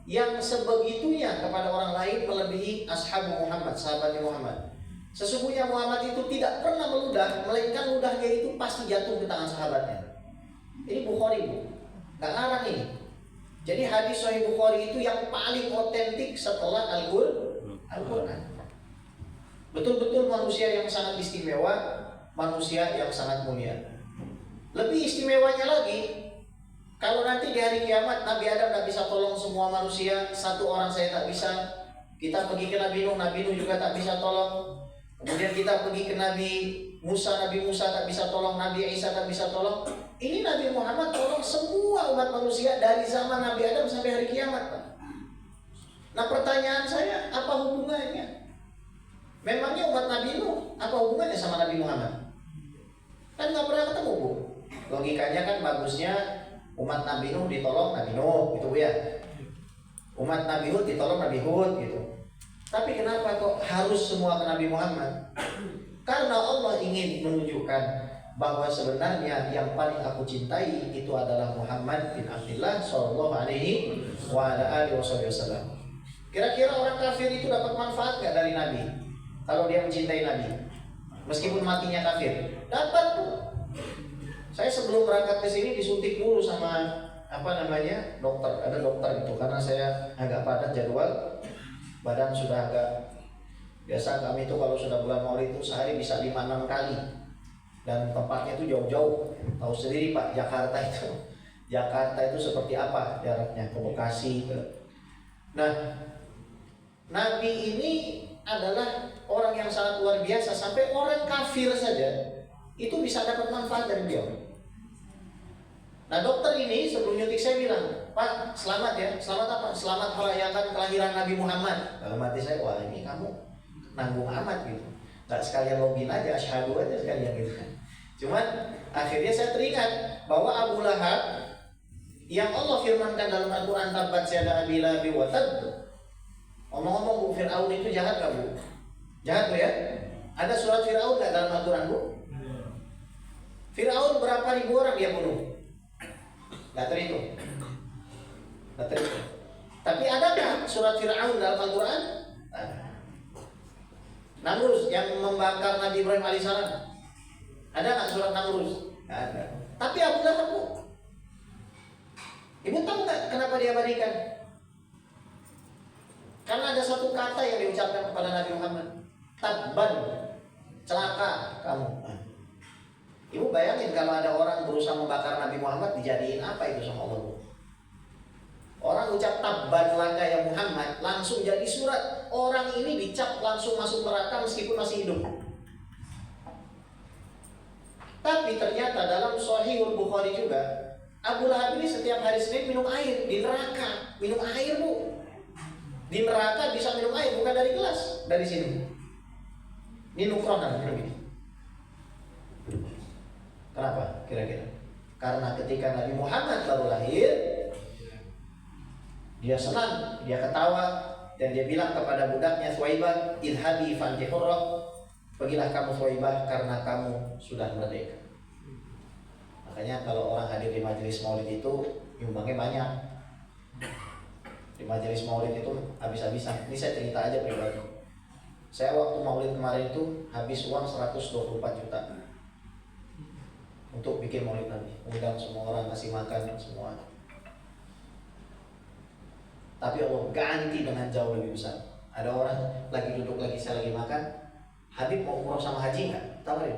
yang sebegitunya kepada orang lain melebihi ashab Muhammad, sahabatnya Muhammad. Sesungguhnya Muhammad itu tidak pernah meludah, melainkan ludahnya itu pasti jatuh ke tangan sahabatnya. Ini Bukhari, Bu, nggak ngarang ini. Jadi hadis Sahih Bukhari itu yang paling otentik setelah Al-Quran. Betul-betul manusia yang sangat istimewa, manusia yang sangat mulia. Lebih istimewanya lagi, kalau nanti di hari kiamat Nabi Adam tak bisa tolong semua manusia, satu orang saya tak bisa. Kita pergi ke Nabi Nuh juga tak bisa tolong. Kemudian kita pergi ke Nabi Musa tak bisa tolong, Nabi Isa tak bisa tolong. Ini Nabi Muhammad tolong semua umat manusia dari zaman Nabi Adam sampai hari kiamat, Pak. Nah, pertanyaan saya, apa hubungannya? Memangnya umat Nabi Nuh apa hubungannya sama Nabi Muhammad? Kan nggak pernah ketemu, Bu. Logikanya kan bagusnya umat Nabi Nuh ditolong Nabi Nuh, gitu, Bu, ya. Umat Nabi Hud ditolong Nabi Hud, gitu. Tapi kenapa kok harus semua ke Nabi Muhammad? Karena Allah ingin menunjukkan bahwa sebenarnya yang paling aku cintai itu adalah Muhammad bin Abdullah sallallahu alaihi wasallam. Kira-kira orang kafir itu dapat manfaat nggak dari Nabi? Kalau dia mencintai Nabi, meskipun matinya kafir, dapat, Bu. Saya sebelum berangkat ke sini disuntik dulu sama dokter. Ada dokter itu, karena saya agak padat jadwal, badan sudah agak biasa. Kami itu kalau sudah bulan Maulid itu sehari bisa 5-6 kali, dan tempatnya itu jauh-jauh. Tahu sendiri, Pak, Jakarta itu seperti apa jaraknya ke Bekasi. Nah, Nabi ini adalah orang yang sangat luar biasa, sampai orang kafir saja itu bisa dapat manfaat dari beliau. Nah, dokter ini sebelum nyuntik saya bilang, Pak, selamat ya. Selamat apa? Selamat merayakan kelahiran Nabi Muhammad. Dalam hati saya, wah, ini kamu nanggung amat gitu. Gak sekalian login aja, asyhadu aja sekalian gitu kan. Cuman akhirnya saya teringat bahwa Abu Lahab yang Allah firmankan dalam Al-Quran, tabbat yada abi lahabin wa tabb. Ngomong-ngomong, Bu, Fir'aun itu jahat gak, Bu? Jahat, Bu, ya? Ada surat Fir'aun gak dalam Al-Quran, Bu? Fir'aun berapa ribu orang dia bunuh? Gak terhitung. Tapi adakah surat Fir'aun dalam Al-Quran? Ada. Namrus yang membakar Nabi Ibrahim alaihissalam, ada gak surat Namrus? Gak ada. Tapi Abu Lahab, Bu, Ibu tahu gak kenapa dia berikan? Karena ada satu kata yang diucapkan kepada Nabi Muhammad, tabban, celaka kamu. Ibu bayangin kalau ada orang berusaha membakar Nabi Muhammad, dijadiin apa itu sama Allah, Bu? Orang ucap tabban laka ya Muhammad, langsung jadi surat. Orang ini dicap langsung masuk neraka meskipun masih hidup. Tapi ternyata dalam Sahihul Bukhari juga, Abu Lahab ini setiap hari Senin minum air di neraka. Minum air, Bu. Di neraka bisa minum air, bukan dari gelas, dari sini. Ini nukronan, minum ini. Kenapa kira-kira? Karena ketika Nabi Muhammad baru lahir, dia senang, dia ketawa, dan dia bilang kepada budaknya Thuwaibah, idhabi fanti hurrah, pergilah kamu Thuwaibah karena kamu sudah merdeka. Makanya kalau orang hadir di majelis maulid itu nyumbangnya banyak. Di majelis maulid itu habis-habisan. Ini saya cerita aja pribadi. Saya waktu maulid kemarin itu habis uang 124 juta untuk bikin maulid Nabi. Undang semua orang, kasih makan semua. Tapi Allah ganti dengan jauh lebih besar. Ada orang lagi duduk lagi, saya lagi makan, Habib mau umroh sama haji nggak? Tawarin.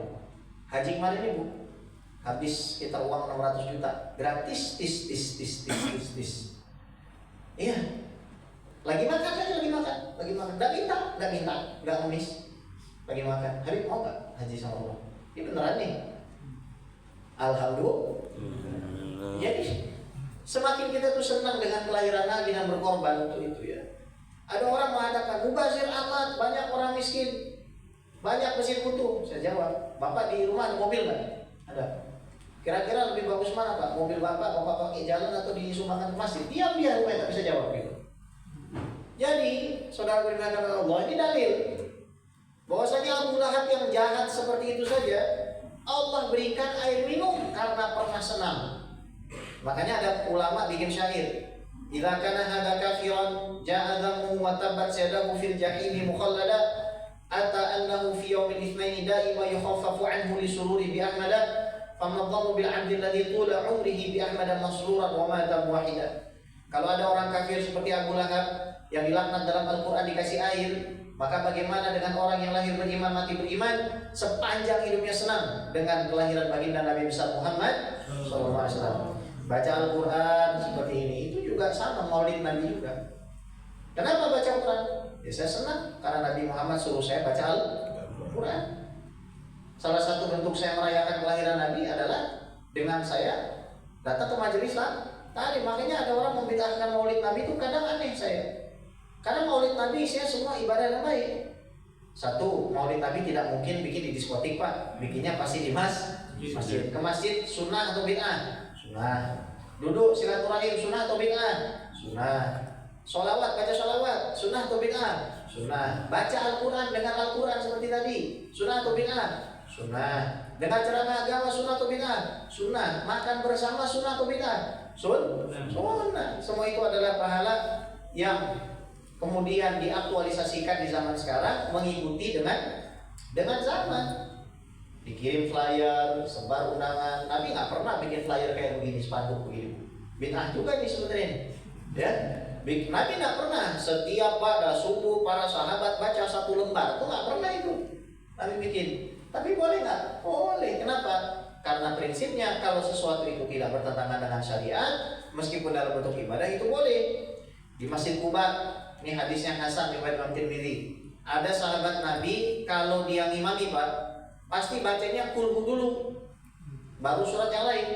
Haji kemarin ini, Bu, habis kita uang 600 juta, gratis, tis. Iya. Lagi makan aja, lagi makan. Nggak minta, nggak ngemis. Lagi makan. Habib mau nggak haji sama umroh? Ini beneran nih. Alhamdulillah. Jadi semakin kita tuh senang dengan kelahiran Nabi dan berkorban untuk itu, ya. Ada orang mengatakan, mubazir amat, banyak orang miskin, banyak mesin kutu. Saya jawab, Bapak di rumah ada mobil nggak? Ada. Kira-kira lebih bagus mana, Pak? Mobil Bapak pakai jalan atau disumbangkan ke masjid? Diam dia rumah, tak bisa jawab gitu. Jadi, saudara berikan Allah, ini dalil bahwasanya Abu Lahab yang jahat seperti itu saja, Allah berikan air minum karena pernah senang. Makanya ada ulama bikin syair. Idza kana hadza kafiran ja'a dhammuhu wa tabbat yadahu fil jahimi mukhallada ata annahu fi yawmil itsnaini daima yukhaffafu anhu li sururi bi ahmada famadhamu bil 'abdi alladhi tula 'umrihi bi ahmada masruran wa mata muwahhida. Kalau ada orang kafir seperti Abu Lahab yang dilaknat dalam Al-Qur'an dikasih air, maka bagaimana dengan orang yang lahir beriman mati beriman sepanjang hidupnya senang dengan kelahiran baginda Nabi besar Muhammad SAW. Baca Al-Quran seperti ini itu juga sama, maulid Nabi juga. Kenapa baca Al-Quran? Ya saya senang karena Nabi Muhammad suruh saya baca Al-Quran. Salah satu bentuk saya merayakan kelahiran Nabi adalah dengan saya datang ke majelis tadi. Makanya ada orang membid'ahkan maulid Nabi itu kadang aneh saya. Karena maulid Nabi isinya semua ibadah yang baik. Satu, maulid Nabi tidak mungkin bikin di diskotik Pak, bikinnya pasti di masjid. Ke masjid sunnah atau bid'ah? Sunnah. Duduk silaturahim sunnah atau bid'ah? Sunnah. Sholawat, baca sholawat sunnah atau bid'ah? Sunnah. Baca Al-Quran dengan Al-Quran seperti tadi sunnah atau bid'ah? Sunnah. Dengan ceramah agama sunnah atau bid'ah? Sunnah. Makan bersama sunnah atau bid'ah? Sunnah. Semua itu adalah pahala yang kemudian diaktualisasikan di zaman sekarang mengikuti dengan zaman. Dikirim flyer, sebar undangan. Nabi nggak pernah bikin flyer kayak begini, spanduk begini. Bid'ah juga nih sebenarnya, ya. Nabi nggak pernah setiap pada subuh para sahabat baca 1 lembar, itu nggak pernah itu Nabi bikin. Tapi boleh nggak? Boleh. Kenapa? Karena prinsipnya kalau sesuatu itu tidak bertentangan dengan syariat, meskipun dalam bentuk ibadah itu boleh. Di Masjid Quba, ini hadisnya Hasan riwayat Imam Tirmidzi. Ada sahabat Nabi kalau dia ngimami Pak, pasti bacanya kulhu dulu, baru surat yang lain.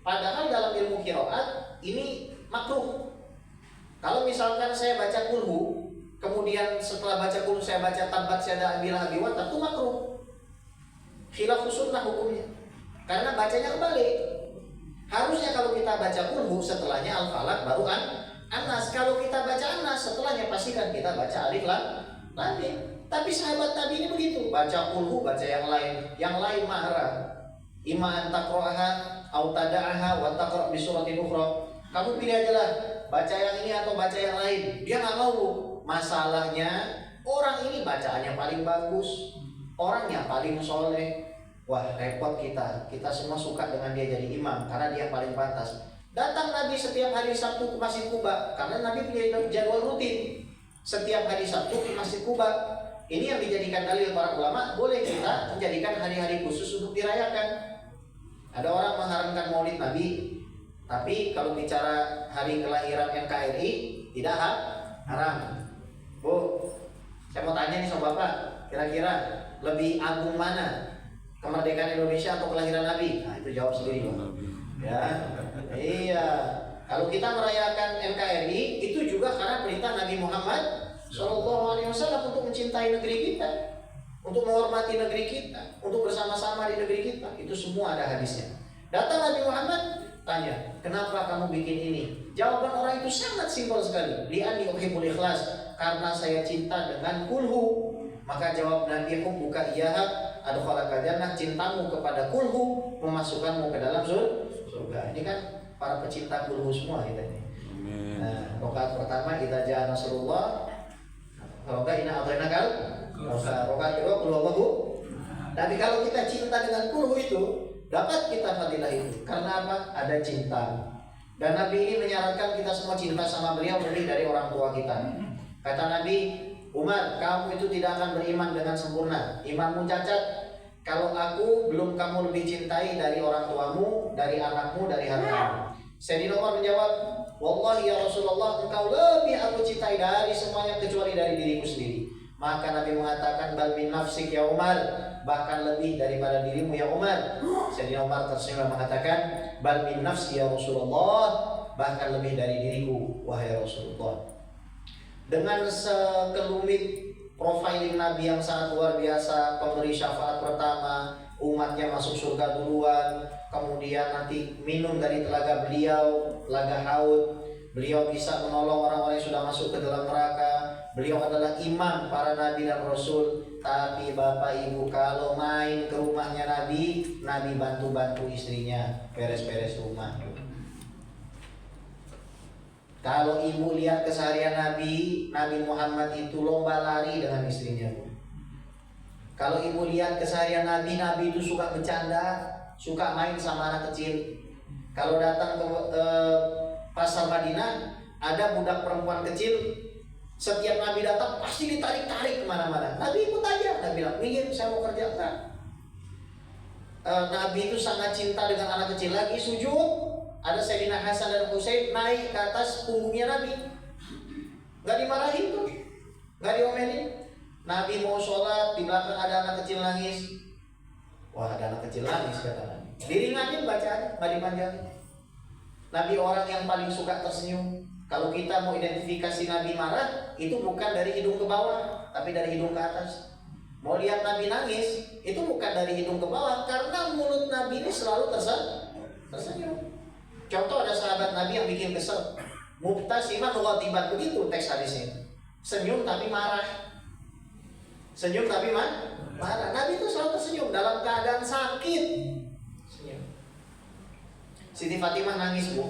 Padahal dalam ilmu qiraat ini makruh. Kalau misalkan saya baca kulhu, kemudian setelah baca kulhu saya baca tabbat yada abi lahabin wa tab, itu makruh. Khilafus sunnah hukumnya. Karena bacanya kebalik. Harusnya kalau kita baca kulhu setelahnya al-falaq baru an-nas. Kalau kita baca an-nas setelahnya pastikan kita baca alif lam mim. Tapi sahabat Nabi ini begitu, baca kulhu, baca yang lain mahram. Ima an taqra'aha aw tada'aha wa taqra' bi suratin ukhra. Kamu pilih aja lah, baca yang ini atau baca yang lain. Dia nggak mau. Masalahnya orang ini bacaannya paling bagus, orangnya paling soleh. Wah repot kita semua suka dengan dia jadi imam karena dia paling pantas. Datang Nabi setiap hari Sabtu ke Masjid Quba karena Nabi punya jadwal rutin. Setiap hari Sabtu ke Masjid Quba. Ini yang dijadikan dalil para ulama, boleh kita menjadikan hari-hari khusus untuk dirayakan. Ada orang mengharamkan maulid Nabi, tapi kalau bicara hari kelahiran NKRI tidak haram. Bu, saya mau tanya nih sama Bapak, kira-kira lebih agung mana? Kemerdekaan Indonesia atau kelahiran Nabi? Nah itu jawab sendiri Pak. Ya, iya. Kalau kita merayakan NKRI itu juga karena perintah Nabi Muhammad SAW untuk mencintai negeri kita, untuk menghormati negeri kita, untuk bersama-sama di negeri kita. Itu semua ada hadisnya. Datang Nabi Muhammad tanya, kenapa kamu bikin ini? Jawaban orang itu sangat simpel sekali. Li'anni uhibbul ikhlas, karena saya cinta dengan kulhu. Maka jawab Nabi, hubbuka iyyaha adkhalaka jannah, cintamu kepada kulhu memasukkanmu ke dalam surga. Ini kan para pecinta kulhu semua kita ini. Nah, rakaat pertama kita ja'a Nasrullah. Rakaat ina atainakal. Rakaat kedua qul huwallahu. Tapi kalau kita cinta dengan kulhu itu, dapat kita fadilah itu. Karena apa? Ada cinta. Dan Nabi ini menyarankan kita semua cinta sama beliau lebih dari orang tua kita. Kata Nabi, Umar, kamu itu tidak akan beriman dengan sempurna. Imanmu cacat. Kalau aku belum kamu lebih cintai dari orang tuamu, dari anakmu, dari hartamu. Sayyidina Umar menjawab, wallahi ya Rasulullah, engkau lebih aku cintai dari semuanya kecuali dari diriku sendiri. Maka Nabi mengatakan, bal min nafsik ya Umar, bahkan lebih daripada dirimu ya Umar. Sayyidina Umar tersenyum mengatakan, bal min nafsi ya Rasulullah, bahkan lebih dari diriku wahai Rasulullah. Dengan sekelumit profiling Nabi yang sangat luar biasa, pemberi syafaat pertama, umatnya masuk surga duluan, kemudian nanti minum dari telaga beliau, telaga Haud. Beliau bisa menolong orang-orang yang sudah masuk ke dalam neraka. Beliau adalah imam para nabi dan rasul. Tapi bapak ibu kalau main ke rumahnya Nabi, Nabi bantu-bantu istrinya beres-beres rumah. Kalau ibu lihat keseharian Nabi Muhammad itu lomba lari dengan istrinya. Kalau ibu lihat keseharian Nabi itu suka bercanda, suka main sama anak kecil. Kalau datang ke pasar Madinah, ada budak perempuan kecil, setiap Nabi datang pasti ditarik-tarik kemana-mana. Nabi ikut aja, Nabi bilang, minggir, saya mau kerja. Enggak. Nabi itu sangat cinta dengan anak kecil. Lagi sujud, ada Sayyidina Hasan dan Husain naik ke atas punggungnya Nabi. Gak dimarahin tuh, gak diomelin. Nabi mau sholat, di belakang ada anak kecil nangis. Wah, ada anak kecil nangis, kata Nabi. Diringanin bacaannya, gak dipanjangin. Nabi orang yang paling suka tersenyum. Kalau kita mau identifikasi Nabi marah, itu bukan dari hidung ke bawah, tapi dari hidung ke atas. Mau lihat Nabi nangis, itu bukan dari hidung ke bawah, karena mulut Nabi ini selalu tersenyum. Contoh, ada sahabat Nabi yang bikin kesel, mubtasiman ghadiban, begitu teks hadisnya. Senyum tapi marah. Senyum tapi marah. Nabi itu selalu tersenyum dalam keadaan sakit. Senyum. Siti Fatimah nangis, Bu.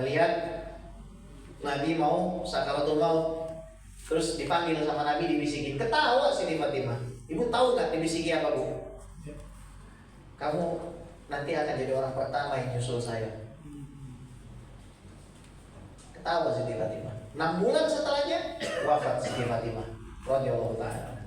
Ngelihat Nabi mau sakaratul maut. Terus dipanggil sama Nabi, dibisikin. Ketawa Siti Fatimah. Ibu tahu gak dibisiki apa, Bu? Kamu nanti akan jadi orang pertama yang nyusul saya. Ketawa Siti Fatimah. 6 bulan setelahnya wafat Siti Fatimah radhiyallahu ta'ala.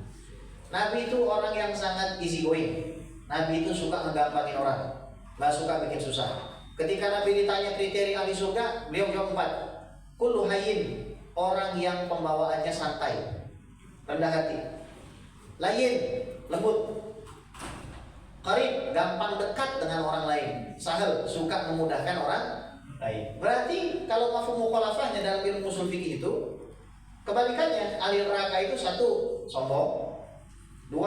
Nabi itu orang yang sangat easy going. Nabi itu suka ngegampangin orang, gak suka bikin susah. Ketika Nabi ditanya kriteria ahli surga, beliau jawab 4. Kullu hayyin, orang yang pembawaannya santai, rendah hati. Layyin, lembut. Qarib, gampang dekat dengan orang lain. Sahal, suka memudahkan orang lain. Berarti kalau mafhum mukhalafahnya dalam ilmu ushul fikih itu kebalikannya. Ahli neraka itu 1, sombong. 2,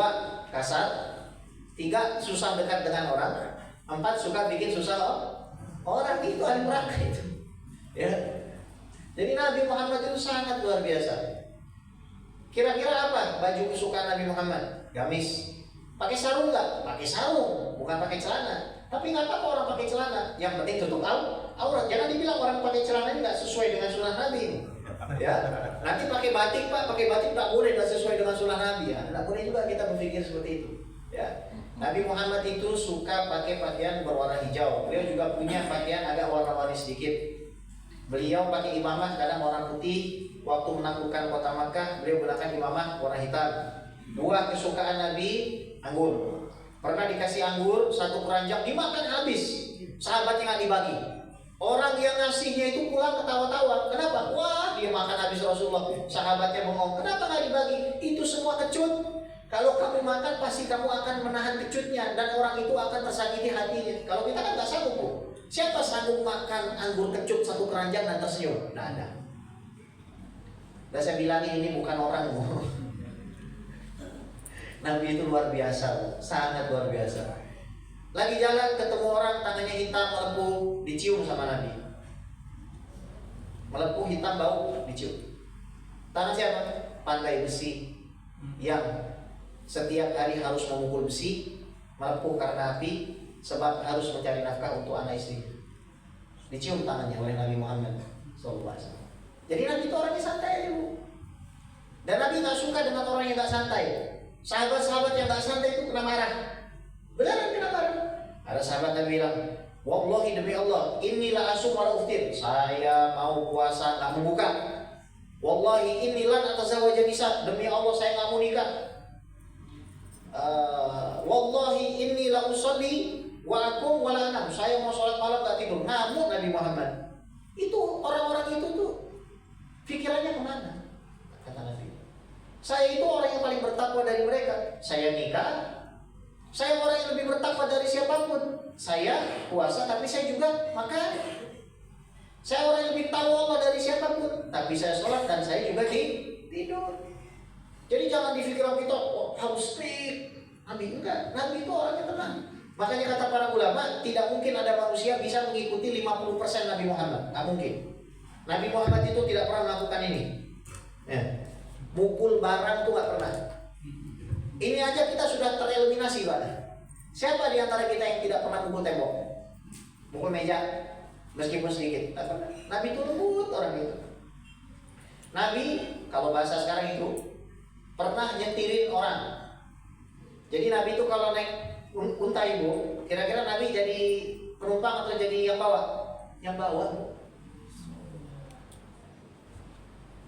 kasar. 3, susah dekat dengan orang. 4, suka bikin susah orang. Itu ahli neraka itu. Ya. Jadi Nabi Muhammad itu sangat luar biasa. Kira-kira apa baju kesukaan Nabi Muhammad? Gamis. Pakai sarung nggak? Pakai sarung, bukan pakai celana. Tapi nggak apa-apa orang pakai celana. Yang penting tutup aurat. Jangan dibilang orang pakai celana ini nggak sesuai dengan sunnah Nabi. Ya. Nanti pakai batik, Pak, pakai batik nggak boleh, nggak sesuai dengan sunnah Nabi. Ya. Nggak boleh juga kita berpikir seperti itu. Ya. Nabi Muhammad itu suka pakai pakaian berwarna hijau. Beliau juga punya pakaian agak warna-warni sedikit. Beliau pakai imamah kadang warna putih. Waktu menaklukkan kota Makkah, beliau gunakan imamah warna hitam. 2 kesukaan Nabi, anggur. Pernah dikasih anggur 1 keranjang, dimakan habis. Sahabatnya nggak dibagi. Orang yang ngasihnya itu pulang ketawa-tawa. Kenapa? Wah, dia makan habis Rasulullah. Sahabatnya bengong. Kenapa nggak dibagi? Itu semua kecut. Kalau kamu makan, pasti kamu akan menahan kecutnya dan orang itu akan tersakiti hatinya. Kalau kita kan nggak sanggup, Bu. Siapa sanggup makan anggur kecut 1 keranjang dan tersenyum? Nggak ada. Dan saya bilangin ini bukan orang, Bu. Nabi itu luar biasa, Bu. Sangat luar biasa. Lagi jalan ketemu orang tangannya hitam melepuh, dicium sama Nabi. Melepuh hitam bau, dicium. Tangan siapa? Pandai besi yang setiap hari harus memukul besi, melepuh karena api, sebab harus mencari nafkah untuk anak istri. Dicium tangannya oleh Nabi Muhammad SAW. Jadi Nabi itu orangnya santai, Bu. Dan Nabi nggak suka dengan orang yang nggak santai. Sahabat-sahabat yang nggak santai itu kena marah. Beneran kena marah. Ada sahabat Nabi bilang, wallahi demi Allah, inilah asum wala uftir. Saya mau puasa nggak mau buka. Wallahi inilah atazawwaja nisa. Demi Allah saya nggak mau nikah. Wallahi inni la usolli wa aqum wa la anam. Saya mau sholat malam gak tidur. Ngamuk Nabi Muhammad. Itu orang-orang itu tuh pikirannya kemana? Kata Nabi. Saya itu orang yang paling bertakwa dari mereka. Saya nikah. Saya orang yang lebih bertakwa dari siapapun. Saya puasa tapi saya juga makan. Saya orang yang lebih tahu Allah dari siapapun. Tapi saya sholat dan saya juga tidur. Jadi jangan difikirkan kita harus strict. Nabi enggak. Nabi itu orangnya tenang. Makanya kata para ulama, tidak mungkin ada manusia bisa mengikuti 50% Nabi Muhammad. Nggak mungkin. Nabi Muhammad itu tidak pernah melakukan ini. Ya. Mukul barang itu nggak pernah. Ini aja kita sudah tereliminasi, Pak. Siapa di antara kita yang tidak pernah mukul tembok? Mukul meja? meskipun sedikit. Nabi itu lembut orang itu. Nabi kalau bahasa sekarang itu pernah nyetirin orang. Jadi Nabi itu kalau naik unta ibu, kira-kira Nabi jadi penumpang atau jadi yang bawa? Yang bawa.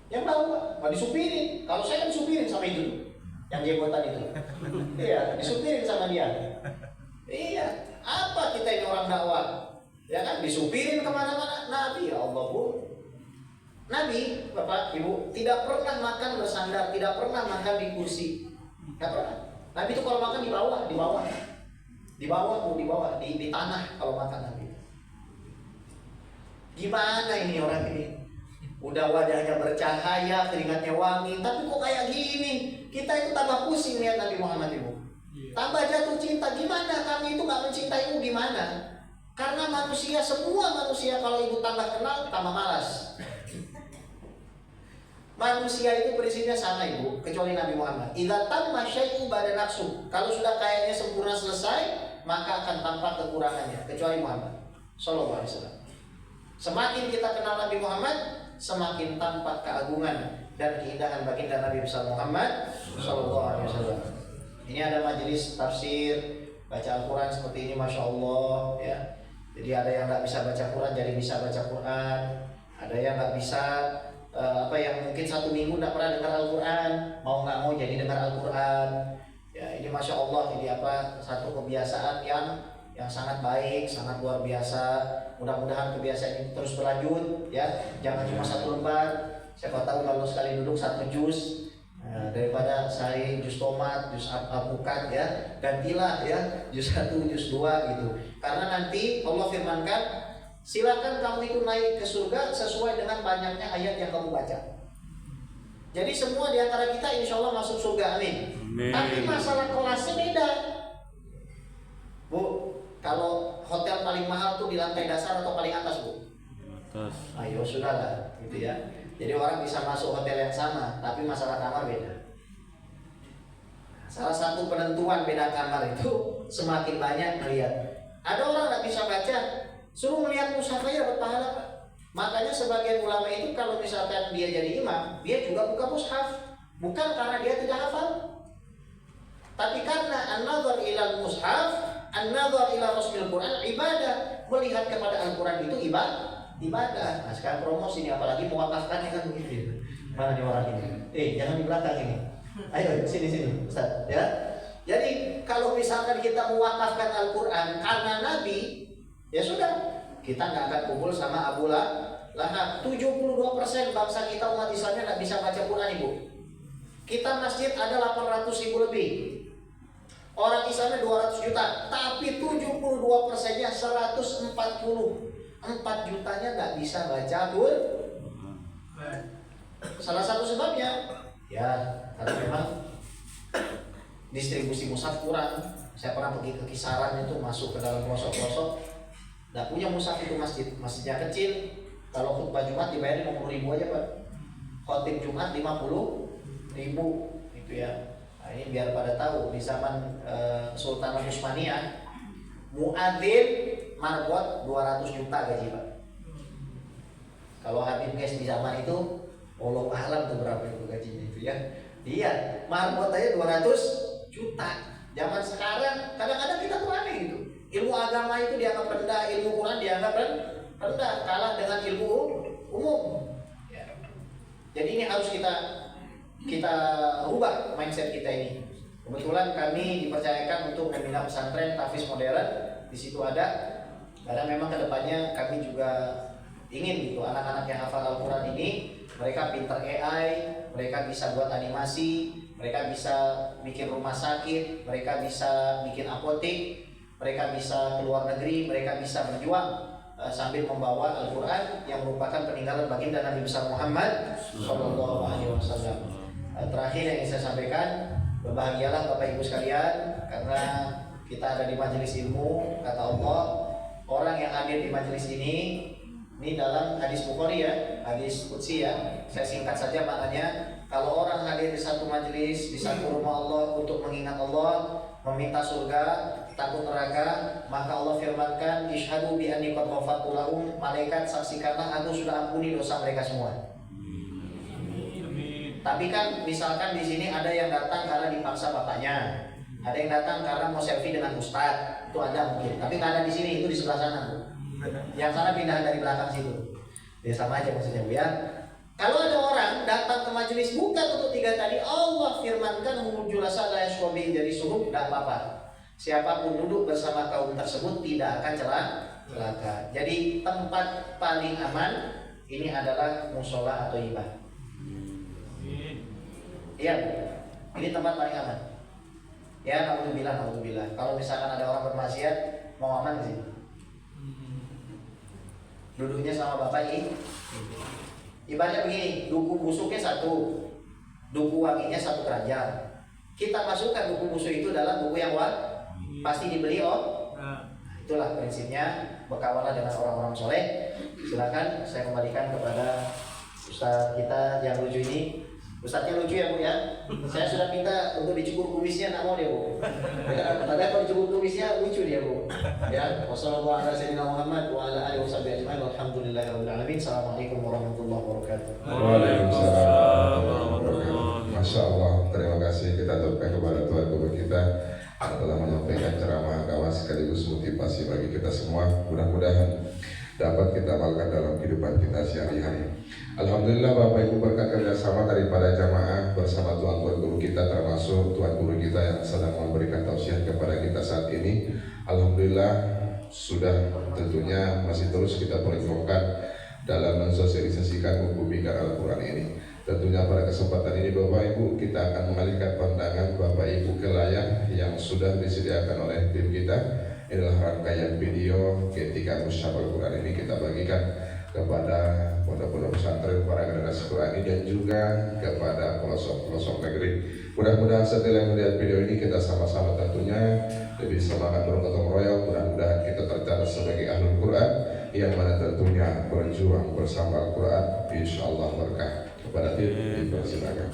Yang bawa, nggak disupirin. Kalau saya kan disupirin sama itu, yang jenggotan itu. Iya, disupirin sama dia. Iya, apa kita ini orang dakwah? Ya kan, disupirin kemana-mana. Nabi, ya Allah bu. Nabi, Bapak, Ibu, tidak pernah makan bersandar, tidak pernah makan di kursi. Tidak pernah. Nabi itu kalau makan di bawah, di tanah kalau makan Nabi. Gimana ini orang ini? Udah wajahnya bercahaya, keringatnya wangi, tapi kok kayak gini? Kita itu tambah pusing lihat Nabi Muhammad Ibu. Tambah jatuh cinta. Gimana? Kami itu nggak mencintaimu gimana? Karena manusia, semua manusia kalau Ibu tambah kenal, tambah malas. Manusia itu prinsipnya sama Ibu, kecuali Nabi Muhammad. Idza tamma syai'u ba'da nafsu. Kalau sudah kayaknya sempurna selesai, maka akan tampak kekurangannya, kecuali Muhammad sallallahu alaihi wasallam. Semakin kita kenal Nabi Muhammad, semakin tampak keagungan dan keindahan baginda Nabi besar Muhammad sallallahu alaihi wasallam. Ini ada majelis tafsir, baca Al-Qur'an seperti ini, Masya Allah ya. Jadi ada yang nggak bisa baca Quran jadi bisa baca Quran, ada yang nggak bisa yang mungkin 1 minggu tidak pernah dengar Al-Quran, mau nggak mau jadi dengar Al-Quran. Ya ini Masya Allah, ini satu kebiasaan yang sangat baik, sangat luar biasa. Mudah-mudahan kebiasaan ini terus berlanjut ya, jangan cuma 1 lembar. Siapa tahu kalau sekali duduk 1 juz, daripada sehari juz tomat, juz alpukat ya, gantilah ya juz 1, juz 2 gitu. Karena nanti Allah firmankan, silakan kamu itu naik ke surga sesuai dengan banyaknya ayat yang kamu baca. Jadi semua di antara kita insya Allah masuk surga, amin. Tapi masalah kelasnya beda. Bu, kalau hotel paling mahal tuh di lantai dasar atau paling atas Bu? Atas. Ayo sudahlah, gitu ya. Jadi orang bisa masuk hotel yang sama, tapi masalah kamar beda. Salah satu penentuan beda kamar itu semakin banyak melihat. Ada orang nggak bisa baca, suruh melihat mushaf aja dapat pahala Pak. Makanya sebagian ulama itu kalau misalkan dia jadi imam, dia juga buka mushaf. Bukan karena dia tidak hafal, tapi karena an-nazar ila mushaf, an-nazar ila rasul Quran ibadah. Melihat kepada Al-Quran itu ibadah. Nah sekarang promosi ini, apalagi mewakafkan kan begitu. Mana nih orang ini? Jangan di belakang ini. Ayo sini Ustaz ya. Jadi kalau misalkan kita mewakafkan Al-Quran karena Nabi, ya sudah, kita nggak akan kumpul sama Abu Lahab. 72% bangsa kita umat Islamnya nggak bisa baca Quran Ibu. Kita masjid ada 800.000 lebih, orang Islamnya 200 juta, tapi 72%-nya 144 jutanya nggak bisa baca Quran. Salah satu sebabnya ya karena memang distribusi mushaf kurang. Saya pernah pergi ke Kisaran itu, masuk ke dalam pelosok-pelosok, nggak punya mushaf itu masjidnya kecil. Kalau khutbah Jumat dibayar 50.000 aja Pak. Khotib Jumat 50.000 itu ya. Nah, ini biar pada tahu di zaman Sultan Utsmaniyah, muadzin marbot 200 juta gaji Pak. Kalau Habib guys di zaman itu, Allah alam tuh berapa itu gajinya itu ya. Iya, marbot aja 200 juta. Zaman sekarang kadang-kadang kita tuh aneh gitu. Ilmu agama itu dianggap rendah, ilmu Quran dianggap rendah, kalah dengan ilmu umum. Ya. Jadi ini harus kita rubah mindset kita ini. Kebetulan kami dipercayakan untuk membina pesantren tahfiz modern. Di situ ada, karena memang kedepannya kami juga ingin gitu anak-anak yang hafal Al-Quran ini, mereka pintar AI, mereka bisa buat animasi, mereka bisa bikin rumah sakit, mereka bisa bikin apotek, mereka bisa keluar negeri, mereka bisa berjuang sambil membawa Al-Quran yang merupakan peninggalan baginda Nabi besar Muhammad Sallallahu Alaihi Wasallam. Terakhir yang ingin saya sampaikan, berbahagialah Bapak Ibu sekalian, karena kita ada di majelis ilmu. Kata Allah, orang yang hadir di majelis ini dalam hadis Bukhari ya, hadis Qudsi ya. Saya singkat saja maknanya. Kalau orang hadir di satu majelis, di satu rumah Allah untuk mengingat Allah, meminta surga, takut neraka, maka Allah firmankan, "Isyhadu bi anni qad ghafartu lahum." Malaikat, saksikanlah aku sudah ampuni dosa mereka semua. Tapi kan misalkan di sini ada yang datang karena dipaksa bapaknya, ada yang datang karena mau selfie dengan ustadz, itu ada mungkin. Tapi nggak ada di sini, itu di sebelah sana Bu. Yang sana pindahan dari belakang situ. Ya sama aja maksudnya Bu ya. Kalau ada orang datang ke majelis bukan untuk 3 tadi, Allah firmankan humul julasa la yashwabi, jadi suruh tidak apa-apa. Siapapun duduk bersama kaum tersebut tidak akan celaka. Jadi tempat paling aman ini adalah musola atau ibah. Iya, ini tempat paling aman. Ya, naudzubillah. Kalau misalkan ada orang bermaksiat, mau aman sih. Duduknya sama bapak ini. Ibaratnya begini, duku busuknya 1, duku wanginya 1 keranjang. Kita masukkan duku busuk itu dalam buku yang pasti dibeli itulah prinsipnya. Berkawanlah dengan orang-orang soleh. Silakan saya kembalikan kepada Ustaz kita yang lucu ini. Ustaznya lucu ya Bu ya. Saya sudah minta untuk dicukur kumisnya, nggak mau dia Bu. Ya, padahal kalau dicukur kumisnya lucu dia Bu. Ya, wassalamualaikum warahmatullahi wabarakatuh. Assalamualaikum warahmatullahi wabarakatuh. Waalaikumsalam warahmatullahi wabarakatuh. Masya Allah, terima kasih kita aturkan kepada Tuhan Guru kita yang telah menyampaikan ceramah agama sekaligus motivasi bagi kita semua. Mudah-mudahan dapat kita amalkan dalam kehidupan kita sehari-hari. Alhamdulillah Bapak Ibu, berkat kerjasama daripada jamaah bersama Tuan Guru kita, termasuk Tuan Guru kita yang sedang memberikan tausiah kepada kita saat ini. Alhamdulillah sudah tentunya masih terus kita perjuangkan dalam mensosialisasikan buku Bingkai Al-Quran ini. Tentunya pada kesempatan ini Bapak Ibu, kita akan mengalihkan pandangan Bapak Ibu ke layar yang sudah disediakan oleh tim kita. Inilah rangkaian video ketika Musyaf Al-Quran ini kita bagikan kepada pondok-pondok pesantren para generasi Quran ini dan juga kepada pelosok-pelosok negeri. Mudah-mudahan setelah melihat video ini kita sama-sama tentunya lebih semangat bergotong royong. Mudah-mudahan kita tercatat sebagai ahlul Quran yang mana tentunya berjuang bersama Al-Quran. Insyaallah berkah. Kepada tim dipersilakan.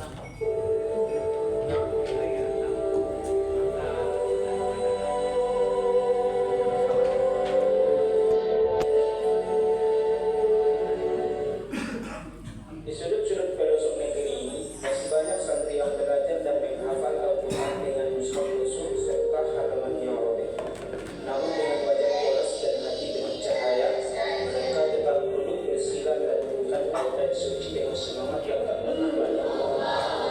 Suci yang semangat yang tak pernah banyak.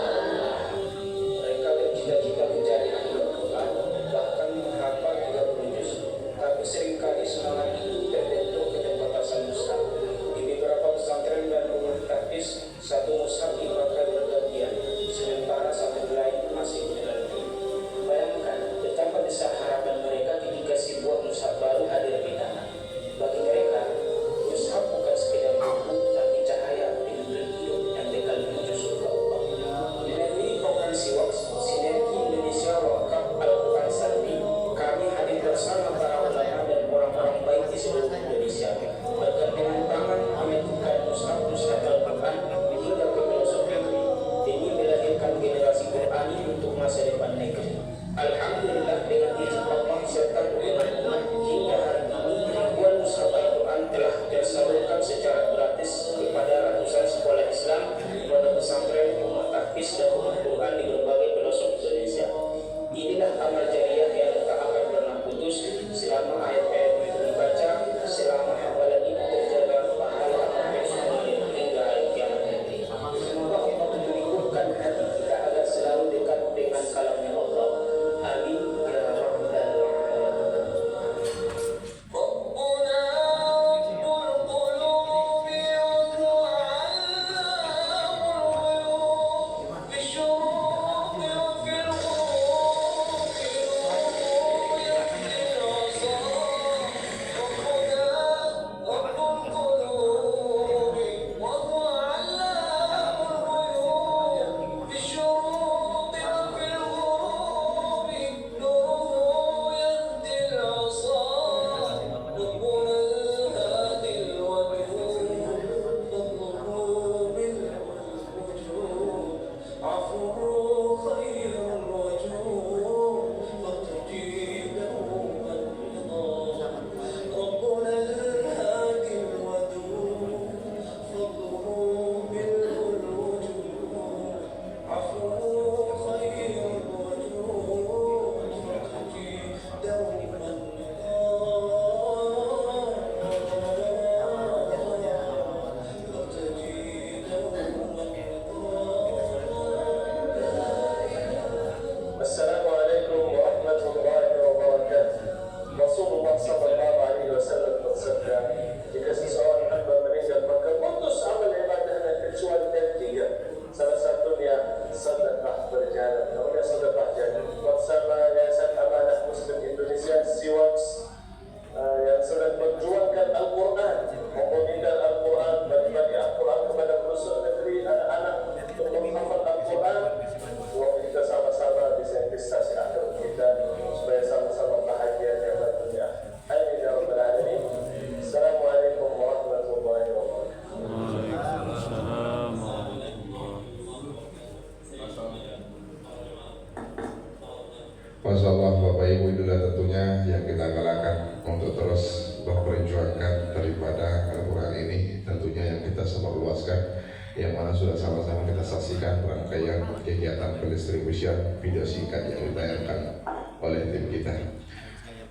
yang mana sudah sama-sama kita saksikan rangkaian kegiatan pendistribusian video singkat yang ditayangkan oleh tim kita.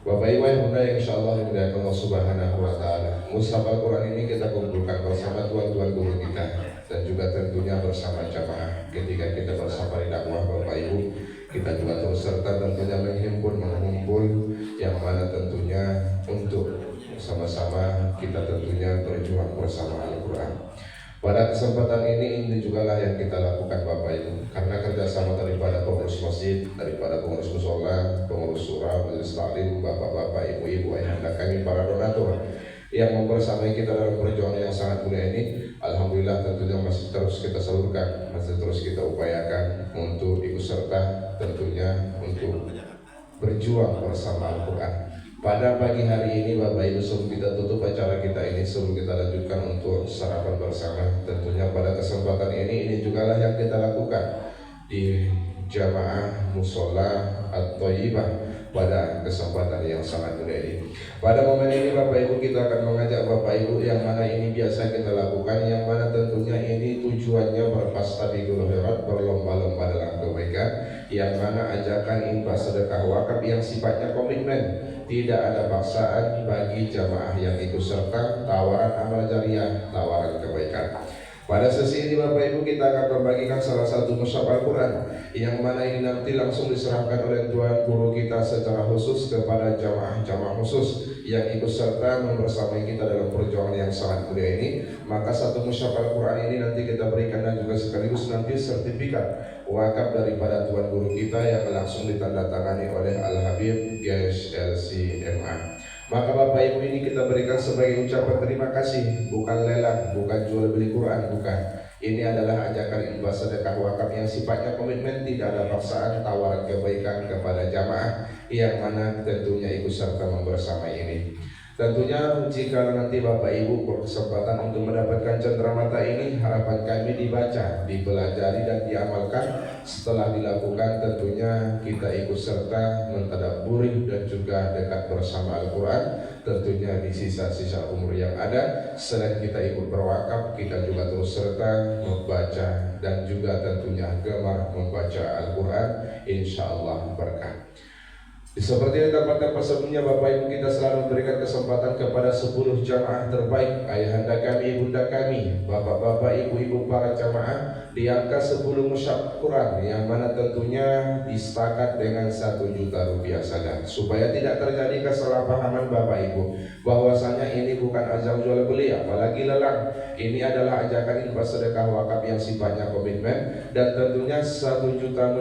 Bapak Ibu yang mulia yang insyaallah dimuliakan Allah Subhanahu wa taala. Mushaf Al-Qur'an ini kita kumpulkan bersama tuan-tuan guru kita dan juga tentunya bersama jamaah. Ketika kita bersama di dakwah Bapak Ibu, kita juga terus serta tentunya mengumpul yang mana tentunya untuk sama-sama kita tentunya berjuang bersama Al-Qur'an. Pada kesempatan ini juga lah yang kita lakukan Bapak Ibu, karena kerjasama daripada pengurus masjid, daripada pengurus musola, pengurus surah, majelis taklim, bapak-bapak, ibu-ibu, ayahanda kami para donatur yang membersamai kita dalam perjuangan yang sangat mulia ini. Alhamdulillah tentunya masih terus kita salurkan, masih terus kita upayakan untuk ikut serta tentunya untuk berjuang bersama Al-Quran. Pada pagi hari ini Bapak Ibu, sebelum kita tutup acara kita ini, sebelum kita lanjutkan untuk sarapan bersama, tentunya pada kesempatan ini juga lah yang kita lakukan di jamaah musola At-Thayyibah pada kesempatan yang sangat mulia ini. Pada momen ini Bapak Ibu, kita akan mengajak Bapak Ibu yang mana ini biasa kita lakukan, yang mana tentunya ini tujuannya berfastabiqul khairat, berlomba-lomba dalam kebaikan, yang mana ajakan infak sedekah wakaf yang sifatnya komitmen. Tidak ada paksaan bagi jamaah yang ikut serta, tawaran amal jariah, tawaran kebaikan. Pada sesi ini Bapak Ibu, kita akan membagikan salah satu mushaf Al-Quran yang mana ini nanti langsung diserahkan oleh tuan guru kita secara khusus kepada jamaah-jamaah khusus yang ikut serta membersamai kita dalam perjuangan yang sangat mulia ini. Maka satu mushaf Al-Quran ini nanti kita berikan dan juga sekaligus nanti sertifikat wakaf daripada tuan guru kita yang langsung ditandatangani oleh Al-Habib GSLC-MA. Maka Bapak Ibu, ini kita berikan sebagai ucapan terima kasih, bukan lelang, bukan jual beli Quran, bukan. Ini adalah ajakan infak sedekah wakaf yang sifatnya komitmen, tidak ada paksaan, tawaran kebaikan kepada jamaah yang mana tentunya ikut serta membersamai ini. Tentunya jika nanti Bapak Ibu berkesempatan untuk mendapatkan cenderamata ini, harapan kami dibaca, dipelajari dan diamalkan. Setelah dilakukan tentunya kita ikut serta mentadabburi dan juga dekat bersama Al-Quran. Tentunya di sisa-sisa umur yang ada, selain kita ikut berwakaf, kita juga terus serta membaca dan juga tentunya gemar membaca Al-Quran. Insya Allah berkah. Seperti yang tempat-tempat sebelumnya Bapak Ibu, kita selalu memberikan kesempatan kepada 10 jamaah terbaik, ayahanda kami, ibunda kami, bapak-bapak, ibu-ibu para jamaah di angka 10 mushaf Quran yang mana tentunya disetakat dengan 1 juta rupiah saja, supaya tidak terjadi kesalahpahaman Bapak Ibu bahwasanya ini bukan ajang jual beli apalagi lelang. Ini adalah ajakan infak sedekah wakaf yang sifatnya komitmen, dan tentunya 1 juta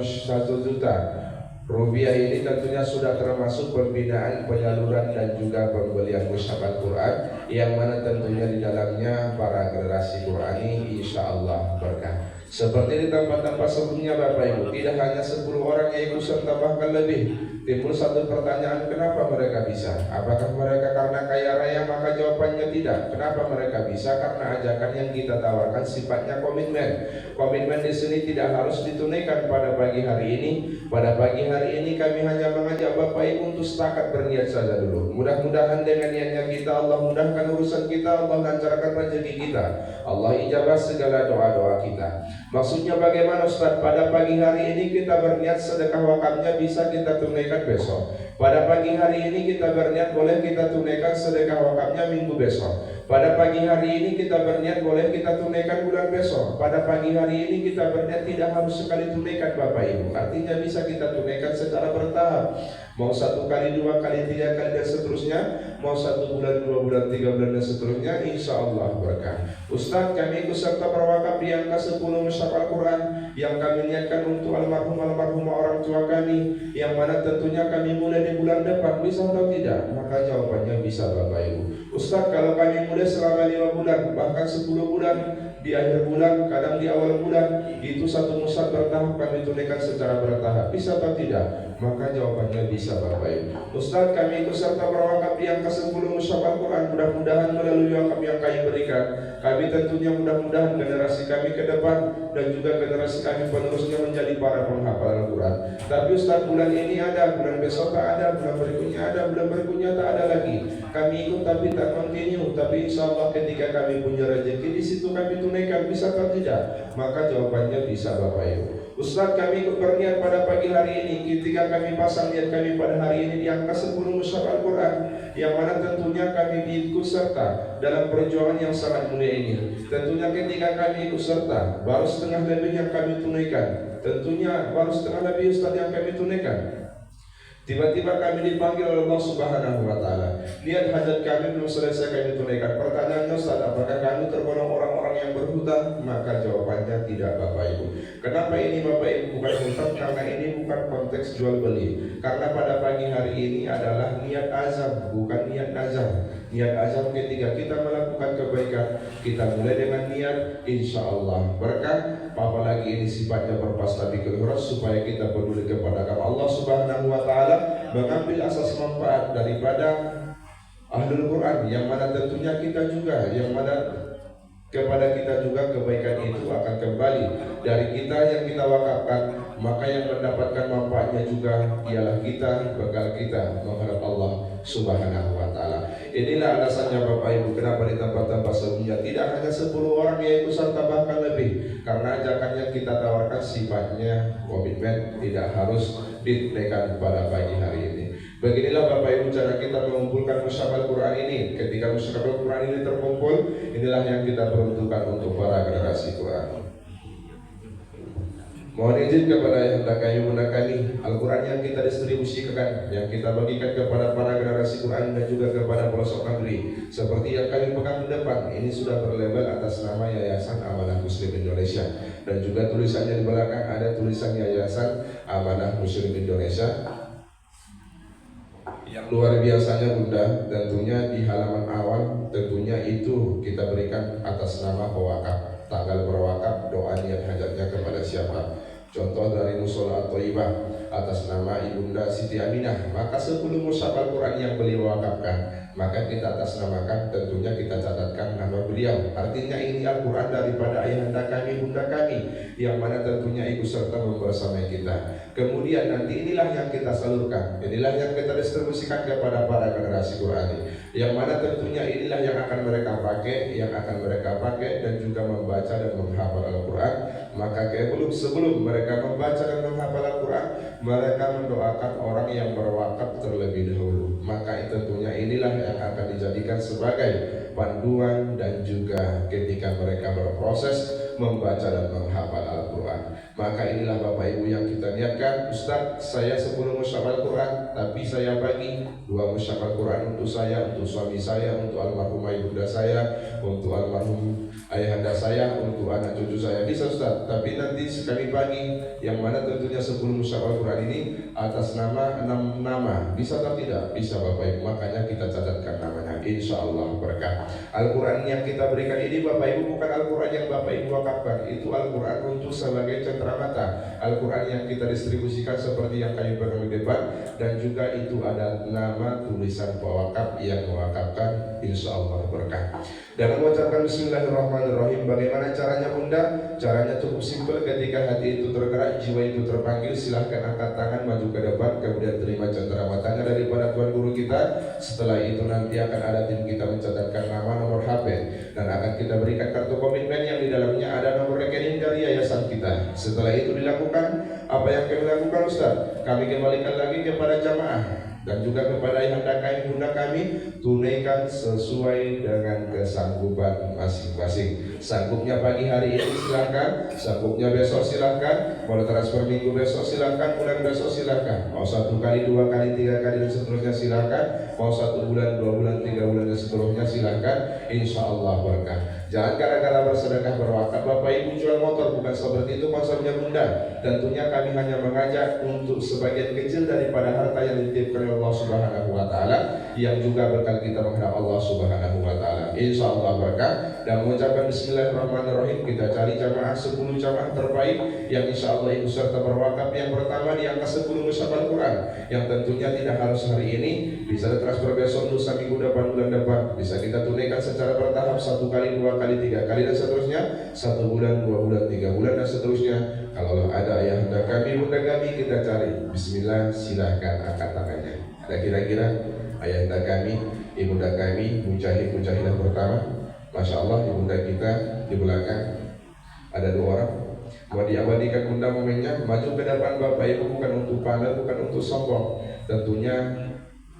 rupiah ini tentunya sudah termasuk pembinaan, penyaluran dan juga pembelian mushaf Al-Quran yang mana tentunya di dalamnya para generasi Qurani insya Allah berkah. Seperti di tempat-tempat sebelumnya Bapak Ibu, tidak hanya 10 orang yang ikut serta bahkan lebih. Timbul satu pertanyaan, kenapa mereka bisa? Apakah mereka karena kaya raya? Maka jawabannya tidak. Kenapa mereka bisa? Karena ajakan yang kita tawarkan sifatnya komitmen. Komitmen di sini tidak harus ditunaikan pada pagi hari ini. Pada pagi hari ini kami hanya mengajak Bapak Ibu untuk setakat berniat saja dulu. Mudah-mudahan dengan niatnya kita, Allah mudahkan urusan kita, Allah lancarkan rezeki kita, Allah ijabah segala doa-doa kita. Maksudnya bagaimana Ustaz? Pada pagi hari ini kita berniat sedekah wakafnya bisa kita tunaikan besok. Pada pagi hari ini kita berniat boleh kita tunaikan sedekah wakafnya minggu besok. Pada pagi hari ini kita berniat boleh kita tunaikan bulan besok. Pada pagi hari ini kita berniat tidak harus sekali tunaikan Bapak Ibu. Artinya bisa kita tunaikan secara bertahap. Mau 1 kali, 2 kali, 3 kali dan seterusnya. Mau 1 bulan, 2 bulan, 3 bulan dan seterusnya. Insya Allah berkah. Ustaz, kami ikut serta berwakaf di angka 10 mushaf Al-Quran yang kami niatkan untuk almarhumah orang tua kami, yang mana tentunya kami mulai di bulan depan, bisa atau tidak? Maka jawabannya bisa Bapak Ibu. Ustaz, kalau kami mulai selama 5 bulan, bahkan 10 bulan, di akhir bulan, kadang di awal bulan, itu 1 mushaf bertahap kami tunaikan secara bertahap, bisa atau tidak? Maka jawabannya bisa Bapak Ibu. Ustaz, kami ikut serta berwakaf di angka 10 mushaf Al-Quran, mudah-mudahan melalui wakaf yang kami berikan, kami tentunya mudah-mudahan generasi kami ke depan dan juga generasi kami penerusnya menjadi para penghafal Al-Quran. Tapi Ustaz, bulan ini ada, bulan besok tak ada, bulan berikutnya ada, bulan berikutnya tak ada lagi. Kami ikut tapi tak continue, tapi Tapi insya Allah ketika kami punya rezeki di situ kami tunaikan, bisa atau tidak? Maka jawabannya bisa Bapak Ibu. Ustaz, kami berniat pada pagi hari ini, ketika kami pasang niat kami pada hari ini di angka 10 mushaf Al-Quran, yang mana tentunya kami ikut serta dalam perjuangan yang sangat mulia ini. Tentunya ketika kami ikut serta, baru setengah lebih yang kami tunaikan. Tentunya baru setengah lebih Ustaz yang kami tunaikan. Tiba-tiba kami dipanggil oleh Allah Subhanahu wa Ta'ala. Niat hajat kami belum selesai kami tunaikan. Pertanyaannya Ustaz, apakah kami tergolong orang-orang yang berhutang? Maka jawabannya tidak Bapak Ibu. Kenapa ini Bapak Ibu bukan hutang? Karena ini bukan konteks jual beli. Karena pada pagi hari ini adalah niat azam, bukan niat nazar. Niat azam ketika kita melakukan kebaikan, kita mulai dengan niat insya Allah berkah. Apalagi ini sifatnya berpastabikul khairat, supaya kita peduli kepada Allah Subhanahu wa Ta'ala, mengambil asas manfaat daripada Ahlul Quran, yang mana tentunya kita juga, yang mana kepada kita juga kebaikan itu akan kembali dari kita yang kita wakafkan. Maka yang mendapatkan manfaatnya juga ialah kita, bekal kita menghadap Allah Subhanahu wa Ta'ala. Inilah alasannya Bapak Ibu, kenapa di tempat-tempat sebelumnya tidak hanya 10 orang yang ikut serta, bahkan lebih. Karena ajakannya kita tawarkan sifatnya komitmen, tidak harus ditunaikan pada pagi hari ini. Beginilah Bapak Ibu cara kita mengumpulkan mushaf Al-Quran ini. Ketika mushaf Al-Quran ini terkumpul, inilah yang kita peruntukkan untuk para generasi Quran. Mohon izin kepada yang kami bunda kami, Al-Quran yang kita distribusikan, yang kita bagikan kepada para generasi Quran dan juga kepada pelosok negeri, seperti yang kami pegang di depan, ini sudah berlabel atas nama Yayasan Amanah Muslim Indonesia, dan juga tulisannya di belakang ada tulisan Yayasan Amanah Muslim Indonesia. Yang luar biasanya Bunda, tentunya di halaman awal tentunya itu kita berikan atas nama pewakaf, tanggal berwakaf, doa niat hajatnya kepada siapa. Contoh dari Musola At-Thayyibah atas nama Ibunda Siti Aminah. Maka 10 mushaf Al-Quran yang beliau wakafkan, maka kita atas namakan, tentunya kita catatkan nama beliau. Artinya ini Al-Quran daripada ayahanda kami, bunda kami, yang mana tentunya ikut serta membersamai kita. Kemudian nanti inilah yang kita salurkan, inilah yang kita distribusikan kepada para generasi Qurani, yang mana tentunya inilah yang akan mereka pakai, dan juga membaca dan menghafal Al-Quran. Maka sebelum mereka membaca dan menghafal Al-Quran, mereka mendoakan orang yang berwakaf terlebih dahulu. Maka tentunya inilah yang akan dijadikan sebagai panduan dan juga ketika mereka berproses membaca dan menghafal Al-Quran. Maka inilah Bapak Ibu yang kita niatkan. Ustaz, saya 10 mushaf Al-Quran, tapi saya bagi 2 mushaf Al-Quran untuk saya, untuk suami saya, untuk almarhumah ibunda saya, untuk almarhum ayahanda saya, untuk anak cucu saya. Bisa Ustaz, tapi nanti sekali bagi, yang mana tentunya 10 mushaf Al-Quran ini atas nama 6 nama. Bisa atau tidak? Bisa Bapak Ibu. Makanya kita catatkan namanya, insya Allah berkah. Al-Quran yang kita berikan ini Bapak Ibu bukan Al-Quran yang Bapak Ibu wakafkan, itu Al-Quran untuk sebagai cenderamata. Al-Quran yang kita distribusikan seperti yang kami pegang di depan, dan juga itu ada nama tulisan pewakaf yang mewakafkan, insya Allah berkah. Dan mengucapkan Bismillahirrahmanirrahim. Bagaimana caranya Bunda? Caranya cukup simpel. Ketika hati itu tergerak, jiwa itu terpanggil, silahkan angkat tangan maju ke depan, kemudian terima cenderamatanya daripada Tuan Guru kita. Setelah itu nanti akan ada tim kita mencatatkan nama, nomor HP, dan akan kita berikan kartu komitmen yang di dalamnya ada nomor rekening dari yayasan kita. Setelah itu dilakukan, apa yang kami lakukan Ustaz? Kami kembalikan lagi kepada jamaah dan juga kepada ayahanda kami, bunda kami, tunaikan sesuai dengan kesanggupan masing-masing. Sanggupnya pagi hari ini silahkan, sanggupnya besok silahkan, mau transfer minggu besok silahkan, bulan besok silahkan, mau 1 kali, 2 kali, 3 kali dan seterusnya silahkan, mau 1 bulan, 2 bulan, 3 bulan dan seterusnya silahkan, insya Allah berkah. Jangan gara-gara bersedekah berwakaf Bapak Ibu jual motor, bukan seperti itu konsepnya Bunda. Tentunya kami hanya mengajak untuk sebagian kecil daripada harta yang dititipkan oleh Allah Subhanahu wa Ta'ala, yang juga bekal kita menghadap Allah Subhanahu wa Ta'ala, insya Allah berkah. Dan mengucapkan Bismillahirrahmanirrahim, kita cari jamaah 10 jamaah terbaik yang insya Allah ikut serta berwakaf. Yang pertama di angka 10 mushaf Al-Quran, yang tentunya tidak harus hari ini, bisa ditransfer besok, lusa, minggu depan, bulan depan, bisa kita tunaikan secara bertahap, 1 kali, 2 kali, 3 kali dan seterusnya, 1 bulan, 2 bulan, 3 bulan dan seterusnya. Kalau ada ayahanda kami, bunda kami, kita cari. Bismillah, silahkan angkat tangannya. Ada kira-kira ayahanda kami ibunda kami mujahid-mujahidah pertama. Masya Allah, ibunda kita di belakang ada 2 orang. Mau diabadikan bunda momennya, maju ke depan Bapak Ibu, bukan untuk pamer, bukan untuk sombong. Tentunya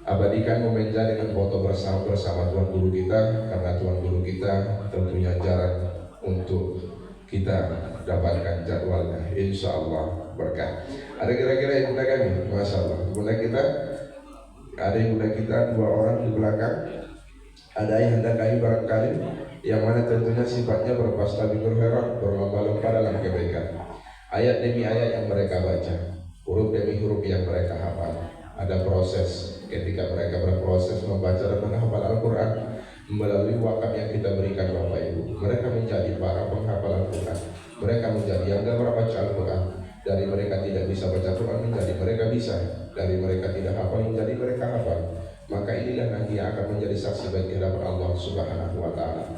abadikan momennya dengan foto bersama Tuan Guru kita, karena Tuan Guru kita tentunya jarang untuk kita dapatkan jadwalnya. Insya Allah berkah. Ada kira-kira ibunda kami, Masya Allah, ibunda kita, ada ibunda kita 2 orang di belakang. Ada ayahanda kami barangkali, yang mana tentunya sifatnya berfastabiqul khairat, berlomba-lomba dalam kebaikan. Ayat demi ayat yang mereka baca, huruf demi huruf yang mereka hafal. Ada proses ketika mereka berproses membaca dan menghafal Al-Quran melalui wakaf yang kita berikan Bapak Ibu. Mereka menjadi para penghafal Al-Quran. Mereka menjadi yang gak baca Al-Quran. Dari mereka tidak bisa baca Quran menjadi mereka bisa. Dari mereka tidak hafal menjadi mereka hafal. Maka inilah nanti yang akan menjadi saksi bagi hadapan Allah Subhanahu wa Ta'ala.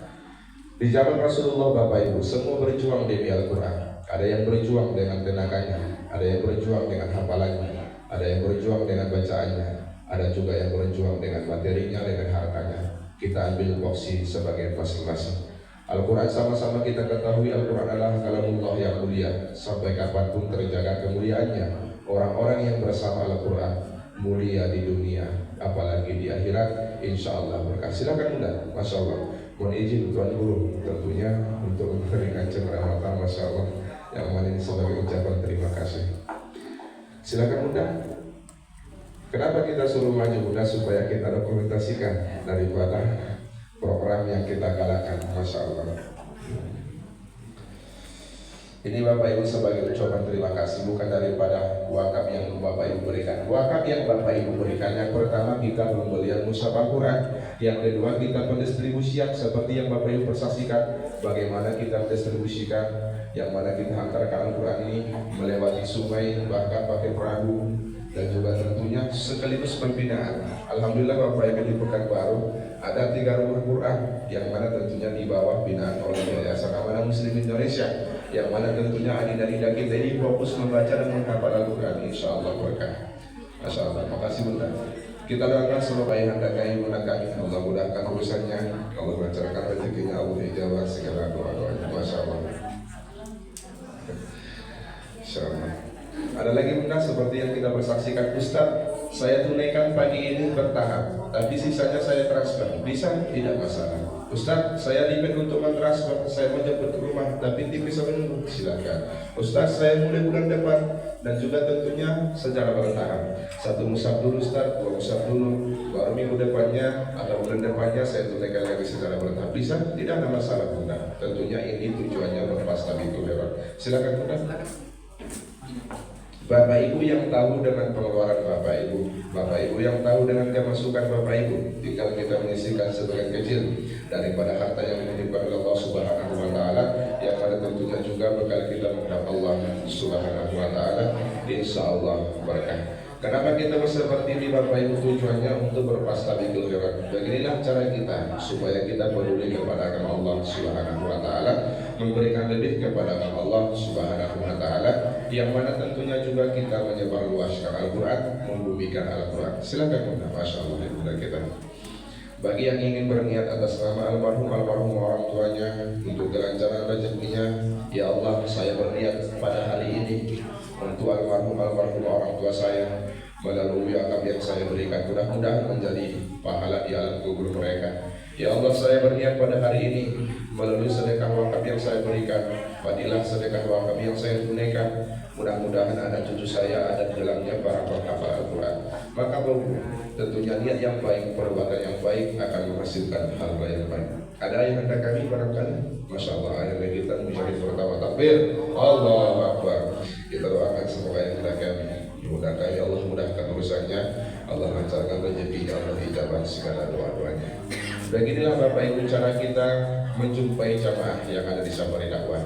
Di zaman Rasulullah Bapak Ibu, semua berjuang demi Al-Quran. Ada yang berjuang dengan tenaganya, ada yang berjuang dengan hafalannya, ada yang berjuang dengan bacaannya, ada juga yang berjuang dengan materinya, dengan hartanya. Kita ambil porsi sebagai masing-masing. Al-Quran sama-sama kita ketahui, Al-Quran adalah kalamullah yang mulia. Sampai kapanpun terjaga kemuliaannya. Orang-orang yang bersama Al-Quran mulia di dunia, apalagi di akhirat, insya Allah berkah. Silakan bunda, Masya Allah. Mohon izin Tuan Guru tentunya untuk memberikan cenderamata, Masya Allah, yang mana ini sebagai ucapan terima kasih. Silakan bunda. Kenapa kita suruh maju bunda? Supaya kita dokumentasikan daripada program yang kita galakan, Masya Allah. Ini Bapak Ibu sebagai ucapan terima kasih, bukan daripada wakaf yang Bapak Ibu berikan. Wakaf yang Bapak Ibu berikan, yang pertama kita pembelian mushaf Al-Quran, yang kedua kita pendistribusian seperti yang Bapak Ibu persaksikan. Bagaimana kita mendistribusikan, yang mana kita hantarkan Al-Quran ini melewati sungai, bahkan pakai perahu, dan juga tentunya sekaligus pembinaan. Alhamdulillah Bapak Ibu di Pekanbaru ada 3 rumah Quran, yang mana tentunya di bawah binaan oleh Yayasan Amanah Muslim Indonesia, yang mana tentunya adik-adik kita ini fokus membaca dan menghafal Al-Quran. Insya Allah berkah. Masya Allah. Makasih bunda. Kita doakan seluruh ayahanda kami, bunda kami, Allah mudahkan urusannya, Allah lancarkan rezekinya, Allah ijabah segala doa-doanya. Masya Allah. Insya Allah. Ada lagi bunda seperti yang kita bersaksikan, Ustaz, saya tunaikan pagi ini bertahap, tapi sisanya saya transfer. Bisa? Tidak masalah. Ustaz, saya limit untuk mentransfer, saya menjemput ke rumah, tapi tim bisa menunggu. Silakan. Ustaz, saya mulai bulan depan, dan juga tentunya secara bertahap. 1 mushaf dulu Ustaz, 2 mushaf dulu, baru minggu depannya atau bulan depannya saya tunaikan lagi secara bertahap. Bisa? Tidak ada masalah bunda. Tentunya ini tujuannya berfastabiqul khairat. Silakan bunda. Bapak Ibu yang tahu dengan pengeluaran Bapak Ibu yang tahu dengan kemasukan Bapak Ibu, tinggal kita menyisihkan sebagian kecil daripada harta yang dititipkan oleh Allah Subhanahu wa Ta'ala, yang mana tentunya juga bekal kita menghadap Allah Subhanahu wa Ta'ala, insya Allah berkah. Kenapa kita seperti ini Bapak Ibu? Tujuannya untuk berfastabiqul khairat. Beginilah cara kita supaya kita peduli kepada agama Allah Subhanahu wa Ta'ala, memberikan lebih kepada agama Allah Subhanahu wa Ta'ala, yang mana tentunya juga kita menyebarluaskan Al-Quran, membumikan Al-Quran. Silakan bunda, Masya Allah bunda kita. Bagi yang ingin berniat atas nama almarhum orang tuanya untuk kelancaran rezekinya, ya Allah, saya berniat pada hari ini untuk almarhum orang tua saya, melalui akad yang saya berikan, mudah-mudahan menjadi pahala di alam kubur mereka. Ya Allah, saya berniat pada hari ini melalui sedekah wakaf yang saya berikan, fadilah sedekah wakaf yang saya tunaikan, mudah-mudahan anak cucu saya ada di dalamnya para penghafal Al-Quran. Maka tentunya niat yang baik, perbuatan yang baik akan menghasilkan hal yang baik. Ada yang hendak kami barangkali, Masya Allah, ayat kita menjadi pertama takbir, Allahu Akbar. Kita doakan semoga yang hendak kami dimudahkan, ya Allah mudahkan urusannya, Allah lancarkan rezekinya, Allah ijabah segala doa-doanya. Beginilah Bapak Ibu cara kita menjumpai jamaah yang ada di Safari Dakwah,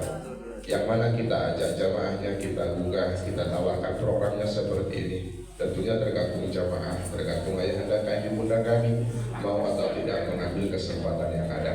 yang mana kita ajak jamaahnya, kita gugah, kita tawarkan programnya seperti ini. Tentunya tergantung jamaah, tergantung ayahanda kami, bunda kami mau atau tidak mengambil kesempatan yang ada.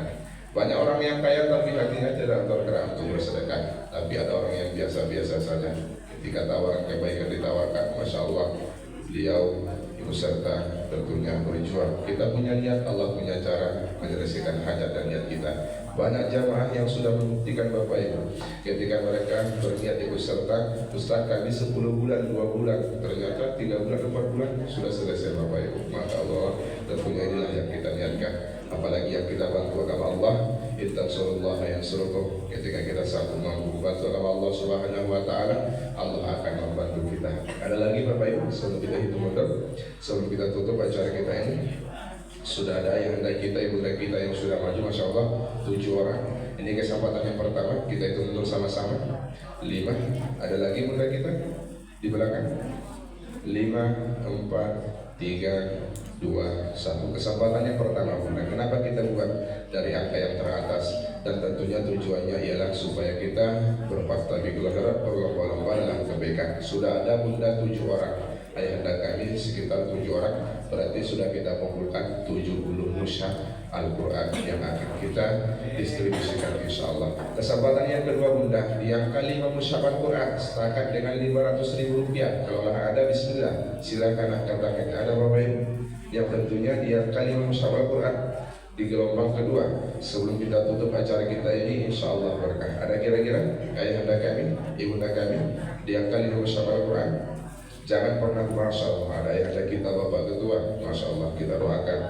Banyak orang yang kaya tapi hatinya tidak tergerak untuk bersedekah, tapi ada orang yang biasa-biasa saja. Ketika tawaran kebaikan ditawarkan, Masya Allah, beliau ikut serta tentunya berjuang. Kita punya niat, Allah punya cara menyelesaikan hajat dan niat kita. Banyak jamaah yang sudah membuktikan Bapak Ibu, ketika mereka berniat ikut serta, Ustaz kami 10 bulan, 2 bulan, ternyata 3 bulan, 4 bulan sudah selesai Bapak Ibu. Maka Allah, tentunya inilah yang kita niatkan. Apalagi yang kita bantu agama Allah, intansurullah yansurkum. Ketika kita sanggup mampu bantu agama Allah Subhanahu wa taala, Allah akan membantu kita. Ada lagi Bapak Ibu, sebelum kita hitung mundur, sebelum kita tutup acara kita ini, sudah ada ayahanda kita, ibunda kita yang sudah maju, Masya Allah, 7 orang. Ini kesempatan yang pertama, kita hitung mundur sama-sama. 5, ada lagi bunda kita di belakang. 5, 4, 3, 2, 1. Kesempatan yang pertama bunda. Kenapa kita buat dari angka yang teratas? Dan tentunya tujuannya ialah supaya kita berfastabiqul khairat, berlomba-lomba dalam kebaikan. Sudah ada bunda 7 orang, ayahanda kami sekitar 7 orang. Berarti sudah kita kumpulkan 70 mushaf Al-Quran yang akan kita distribusikan insyaAllah. Kesempatan yang kedua bunda, di angka 5 mushaf Al-Quran setakat dengan 500.000 rupiah. Kalau ada bismillah, silakan angkat tangan. Ada Bapak Ibu yang tentunya di angka 5 mushaf Al-Quran di gelombang kedua. Sebelum kita tutup acara kita ini, insyaAllah berkah. Ada kira-kira ayahanda kami, ibunda kami di angka 5 mushaf Al-Quran? Jangan pernah, Masya Allah, ada ayahanda kita Bapak Ketua, Masya Allah, kita doakan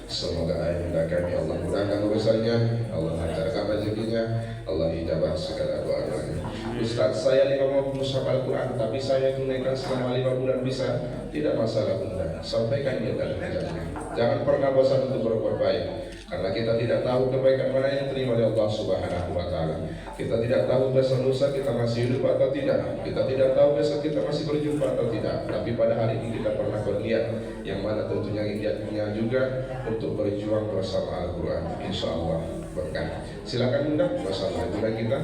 semoga ayahanda kami Allah mudahkan urusannya, Allah lancarkan rezekinya, Allah ijabah segala doa-doanya. Ustaz, saya 50 mushaf Al-Quran, tapi saya tunaikan selama 5 bulan bisa? Tidak masalah bunda, sampaikan dia dalam hajatnya. Jangan pernah bosan untuk berbuat baik, karena kita tidak tahu kebaikan mana yang diterima oleh Allah Subhanahu wa taala. Kita tidak tahu besok lusa kita masih hidup atau tidak. Kita tidak tahu besok kita masih berjumpa atau tidak. Tapi pada hari ini kita pernah berniat, yang mana tentunya niatnya juga untuk berjuang bersama Al-Quran. Insya Allah berkah. Silakan bunda, masalah bunda kita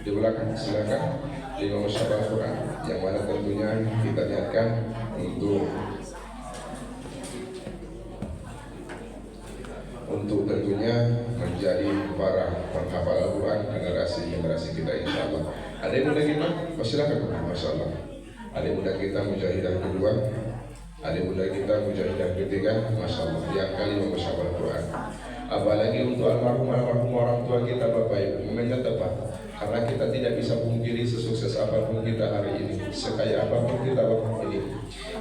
di belakang, silakan 5 mushaf Al-Quran, yang mana tentunya kita niatkan untuk tentunya menjadi para penghafal Al-Quran generasi kita insya Allah. Ada yang muda kita, silakan, Masya Allah. Ada yang muda kita mujahidah kedua, ada yang muda kita mujahidah ketiga, Masya Allah. Yang kali mushaf Al-Quran. Apalagi untuk almarhum orang tua kita Bapak Ibu, momennya tepat. Karena kita tidak bisa pungkiri sesukses apapun kita hari ini, sekaya apapun kita waktu ini.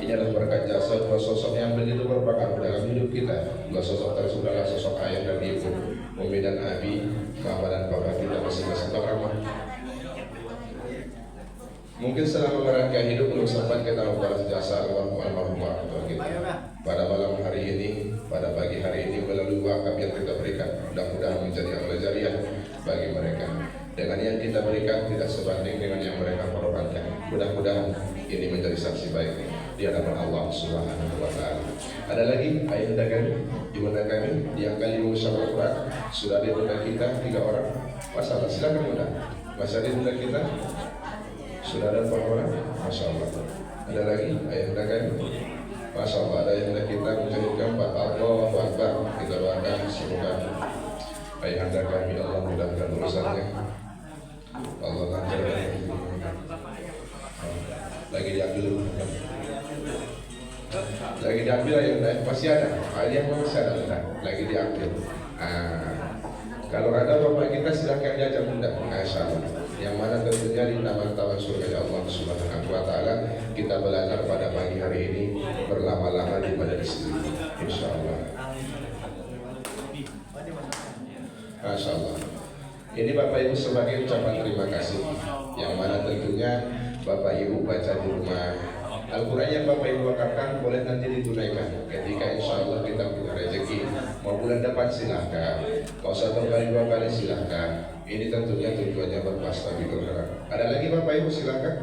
Ini adalah berkat jasa dua sosok yang begitu berpengaruh dalam hidup kita. Dua sosok tersebut adalah sosok ayah dan ibu, Umi dan Abi, mama dan papa kita masing-masing. Mungkin selama mereka hidup belum sempat kita membalas jasa almarhum orang tua kita. Pada malam hari ini, pada pagi hari ini, melalui wakaf yang kita berikan, mudah-mudahan menjadi amal jariah bagi mereka. Dengan yang kita berikan tidak sebanding dengan yang mereka korbankan. Mudah-mudahan ini menjadi saksi baik di hadapan Allah Subhanahu wa taala. Ada lagi ayahanda kami, ibunda kami yang kali mushaf Al-Quran. Sudah di bunda kita 3 orang. Masalah, silakan bunda. Masih di bunda kita sudah ada 4 orang. Masya Allah. Ada lagi ayahanda kami. Masya Allah, ada ayahanda kita menjadi keempat. Allahu Akbar. Kita doakan semoga ayahanda kami Allah mudahkan urusannya, Allah lancarkan. Lagi diambil dulu. Lagi diambil ayahanda, masih ada. Ayah masih ada, lagi diambil. Kalau ada bapak kita silahkan diajak bunda, Masya Allah. Yang mana tentunya di taman surga Allah Subhanahu wa taala kita belajar pada pagi hari ini berlama-lama di majelis ini, insya Allah. Masya Allah. Ini Bapak Ibu sebagai ucapan terima kasih, yang mana tentunya Bapak Ibu baca di rumah. Al-Quran yang Bapak Ibu wakafkan boleh nanti ditunaikan ketika insya Allah kita punya rezeki. Mau bulan depan silahkan, mau 1 kali 2 kali silahkan. Ini tentunya tujuannya berfastabiqul khairat. Ada lagi Bapak Ibu silahkan,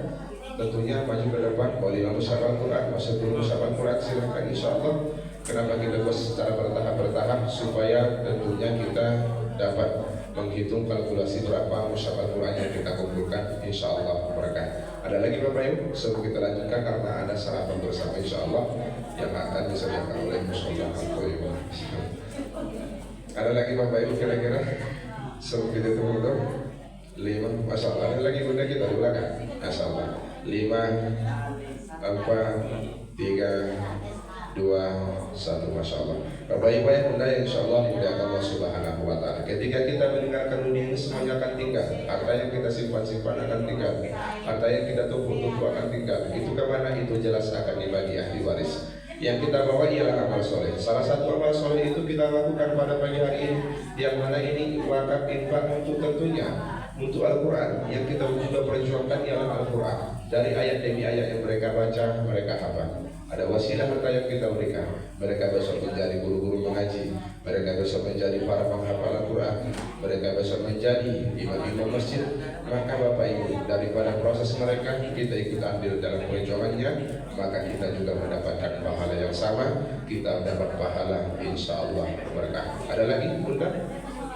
tentunya maju ke depan. Mau 5 mushaf Al-Quran, mau 10 mushaf Al-Quran silahkan insya Allah. Kenapa kita buat secara bertahap supaya tentunya kita dapat menghitung kalkulasi berapa mushaf Al-Quran yang kita kumpulkan, insya Allah berkah. Ada lagi Bapak Ibu sebelum kita lanjutkan karena ada sarapan bersama insya Allah yang akan disediakan oleh Musyola Al-Quran. Ada lagi Bapak Ibu kira-kira sebelum kita tunggu 5, Masya Allah. Ada lagi bunda kita di belakang, Masya Allah. 5, 4, 3, 2, 1. Masya Allah. Bapak Ibu yang bunda yang insya Allah dimuliakan Allah Subhanahu wa Ta'ala. Ketika kita meninggalkan dunia ini semuanya akan tinggal. Harta yang kita simpan-simpan akan tinggal. Harta yang kita tumpuk-tumpuk akan tinggal. Itu kemana? Itu jelas akan dibagi ahli waris. Yang kita bawa ialah amal soleh. Salah satu amal soleh itu kita lakukan pada pagi hari ini, yang mana ini wakaf infak untuk tentunya untuk Al-Quran. Yang kita juga perjuangkan ialah Al-Quran. Dari ayat demi ayat yang mereka baca, mereka hafal. Ada wasilah harta yang kita berikan. Mereka besok menjadi guru-guru mengaji. Mereka besok menjadi para penghafal Al-Quran. Mereka besok menjadi imam-imam masjid. Maka Bapak Ibu, daripada proses mereka kita ikut ambil dalam perjuangannya, maka kita juga mendapatkan pahala yang sama. Kita mendapat pahala insya Allah berkah. Ada lagi bunda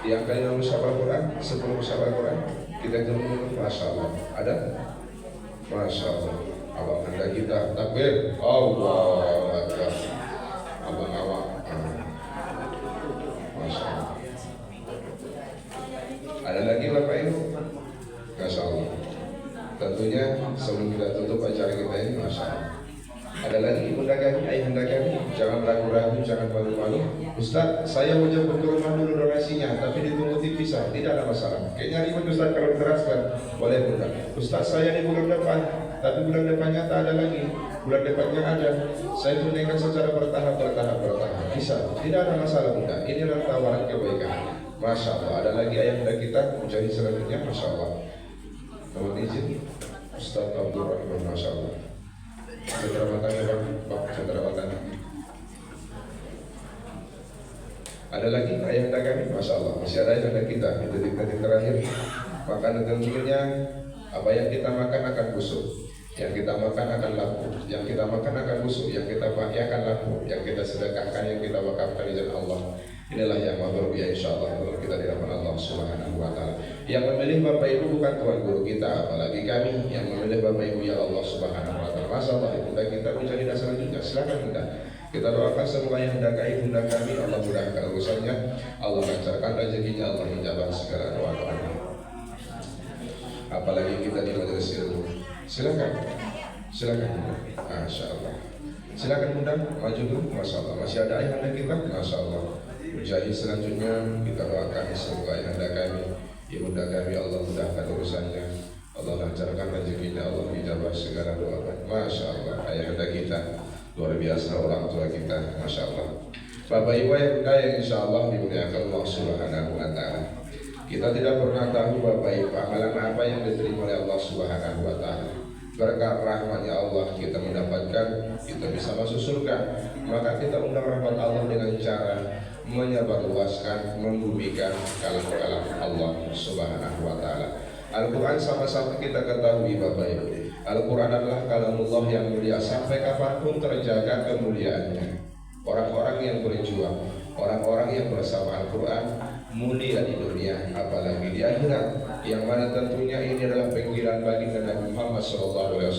yang kalian musyawar Al-Quran, sebelum musyawar Al-Quran kita ketemu. Masya Allah. Ada? Masya Allah. Abang anda kita takbir. Allah Akbar. Abang awak. Masya Allah. Ada lagi Bapak Ibu? Masya Allah. Tentunya sebelum kita tutup acara kita ini, Masya Allah, ada lagi bunda kami, ayahanda kami, jangan ragu-ragu, jangan malu-malu. Ustaz, saya mau jemput ke rumah dulu donasinya, tapi ditunggu dipisah, tidak ada masalah. Kayaknya ribet Ustaz kalau diteraskan. Boleh bunda. Ustaz, saya di bulan depan, tapi bulan depannya tak ada lagi. Bulan depannya ada. Saya tunaikan secara bertahap. Bisa, tidak ada masalah bunda. Inilah tawaran kebaikan. Masya Allah. Ada lagi ayahanda kita, mujahid selanjutnya. Masya Allah. Mohon izin, Ustaz Abdul Rahman. Masya Allah. Saudara matanya Pak, saudara matanya. Ada lagi ayahanda kami, Masya Allah. Masih ada ayahanda kita. Itu detik terakhir. Makanan tentunya apa yang kita makan akan busuk, yang kita makan akan laku, yang kita makan akan busuk, yang kita pakai akan laku, yang kita sedekahkan, yang kita wakafkan di jalan Allah. Inilah yang mabrur ya insya Allah kalau kita dirahmati Allah Subhanahu wa Ta'ala. Yang memilih Bapak Ibu bukan tuan guru kita, apalagi kami yang memilih Bapak Ibu ya Allah Subhanahu wa Ta'ala. Masalah ibunda kita menjadi dasar juga. Silakan bunda. Kita doakan semoga yang hendak ibunda kami Allah mudahkan urusannya, Allah lancarkan rezekinya, Allah menjawab segala doa-doanya. Apalagi kita di majelis ilmu. Silakan bunda. Masya Allah. Silakan bunda, maju dulu. Masya Allah. Masih ada ayahanda kita. Masya Allah. Mujahid selanjutnya kita doakan semoga ayahanda kami, ibunda kami Allah mudahkan urusannya, Allah lancarkan rezekinya, Allah menjawab segala doa. Masya Allah. Ayahanda kita luar biasa, orang tua kita. Masya Allah. Bapak Ibu yang bunda yang insya Allah dimuliakan Allah Subhanahu wa Ta'ala. Kita tidak pernah tahu Bapak Ibu amalan apa yang diterima oleh Allah Subhanahu wa Ta'ala. Berkat rahmatnya Allah kita mendapatkan, kita bisa masuk surga. Maka kita undang rahmat Allah dengan cara menyebarluaskan, membumikan kalam-kalam Allah Subhanahu wa Ta'ala. Al-Quran sama-sama kita ketahui Bapak Ibu, Al-Quran adalah kalamullah yang mulia, sampai kapanpun terjaga kemuliaannya. Orang-orang yang berjuang, orang-orang yang bersama Al-Quran mulia di dunia, apalagi di akhirat. Yang mana tentunya ini adalah panggilan bagi Nabi Muhammad SAW,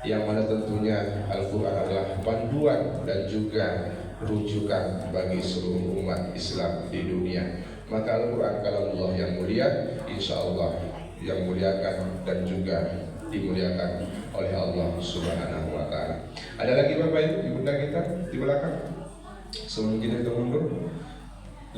yang mana tentunya Al-Quran adalah panduan dan juga rujukan bagi seluruh umat Islam di dunia. Maka Al-Quran kalamullah yang mulia, insya Allah yang muliakan dan juga dimuliakan oleh Allah Subhanahu wa Ta'ala. Ada lagi Bapak Ibu, ibunda kita di belakang. Sebelum kita mundur 5,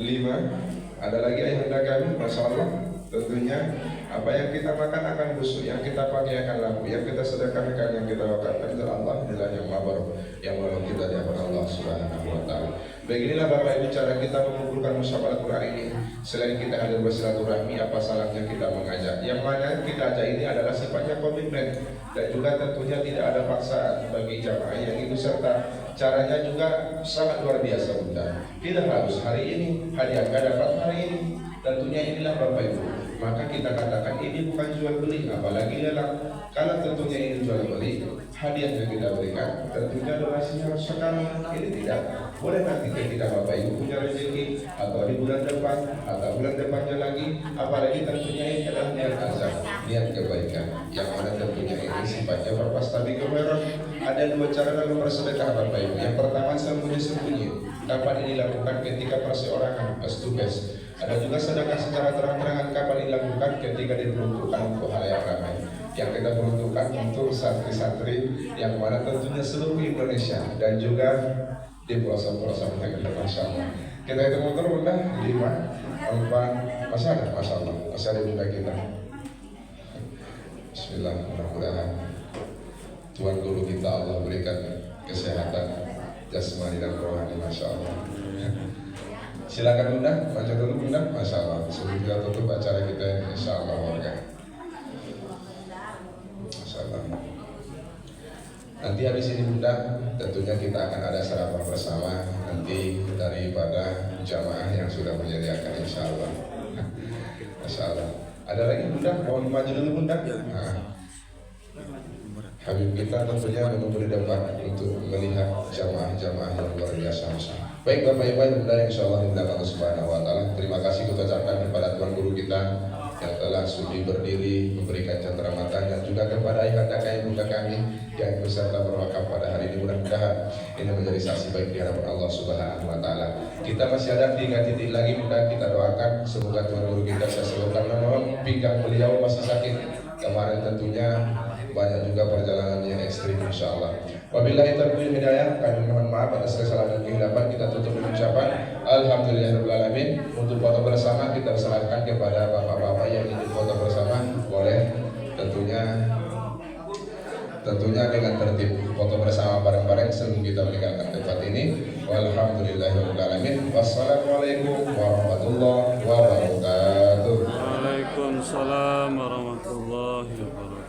ada lagi ayahanda kami, Masya Allah. Tentunya apa yang kita makan akan busuk, yang kita pakai akan laku, yang kita sedekahkan, yang kita wakafkan itu Allah adalah yang mabar, yang menolong kita di hadapan Allah Subhanahu wa Ta'ala. Beginilah Bapak Ibu cara kita mengumpulkan musyawarah Al-Quran ini. Selain kita hadir bersilaturahmi, apa salahnya kita mengajak? Yang mana kita ajak ini adalah sifatnya komitmen dan juga tentunya tidak ada paksaan bagi jamaah yang ikut serta. Caranya juga sangat luar biasa bunda. Tidak harus hari ini, hadiah nggak dapat hari ini. Tentunya inilah Bapak Ibu. Maka kita katakan ini bukan jual beli, apalagi lelang. Kalau tentunya ini jual beli, hadiah yang kita berikan tentunya donasinya harus sekarang. Ini tidak boleh nanti ketika Bapak Ibu punya rezeki atau di bulan depan atau bulan depannya lagi. Apalagi tentunya ini adalah niat azam, niat kebaikan, yang mana tentunya ini sifatnya berpasti kemerah. Ada 2 cara dalam bersedekah Bapak Ibu. Yang pertama sembunyi-sembunyi. Kapan ini dilakukan? Ketika perseorangan, face to face. Ada juga sedekah secara terang-terangan, kapan dilakukan? Ketika diperuntukkan untuk hal yang ramai. yang kita peruntukkan untuk santri-santri yang mana tentunya seluruh Indonesia dan juga di pelosok-pelosok negeri. Masya Allah. Kita hitung motor bunda 5, 4, masih ada, masya Allah, masih ada bunda kita. Bismillah, mudah-mudahan Tuhan Guru kita Allah berikan kesehatan jasmani dan rohani, masya Allah. Silakan bunda, baca dulu bunda, masya Allah. Sebelum kita tutup acara kita, insya Allah warga. Masya Allah. Nanti habis ini bunda, tentunya kita akan ada sarapan bersama nanti daripada jamaah yang sudah menyediakan, insya Allah. Masya Allah. Ada lagi bunda, mohon maju dulu bunda. Nah, Habib kita tentunya memberi dampak untuk melihat jamaah-jamaah yang luar biasa. Baik Bapak Ibu bunda, insya Allah dimuliakan Allah Subhanahu Wa Taala. Terima kasih kita ucapkan kepada Tuan Guru kita yang telah sudi berdiri memberikan cendera mata, dan juga kepada ayahanda kami bunda kami yang beserta berwakaf pada hari ini. Mudah-mudahan ini menjadi saksi baik di hadapan Allah Subhanahu Wa Taala. Kita masih ada 3 titik lagi bunda, kita doakan semoga Tuan Guru kita saya sebutkan nama pinggang beliau masih sakit kemarin, tentunya banyak juga perjalanan yang ekstrim, insya Allah. Wabillahi taufiq hidayah, kami mohon maaf atas kesalahan dan kehilapan. Kita tutup dengan ucapan alhamdulillahirobbilalamin. Untuk foto bersama kita serahkan kepada bapak-bapak yang ingin foto bersama, boleh tentunya dengan tertib foto bersama bareng-bareng sebelum kita meninggalkan tempat ini. Walhamdulillahirobbilalamin. Wassalamualaikum warahmatullahi wabarakatuh. Waalaikumsalam warahmatullahi wabarakatuh.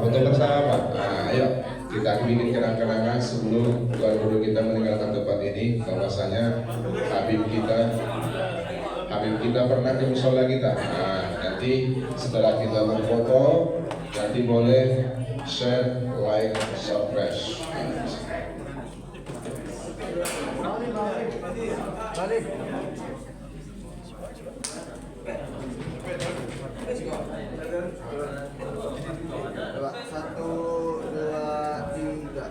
Foto bersama, ayo kita bikin kenang-kenangan sebelum Tuan Guru kita meninggalkan tempat ini. Bahwasanya Habib kita pernah ke musola kita. Nanti setelah kita berfoto, nanti boleh share, like, subscribe. Pak, 1, 2, 3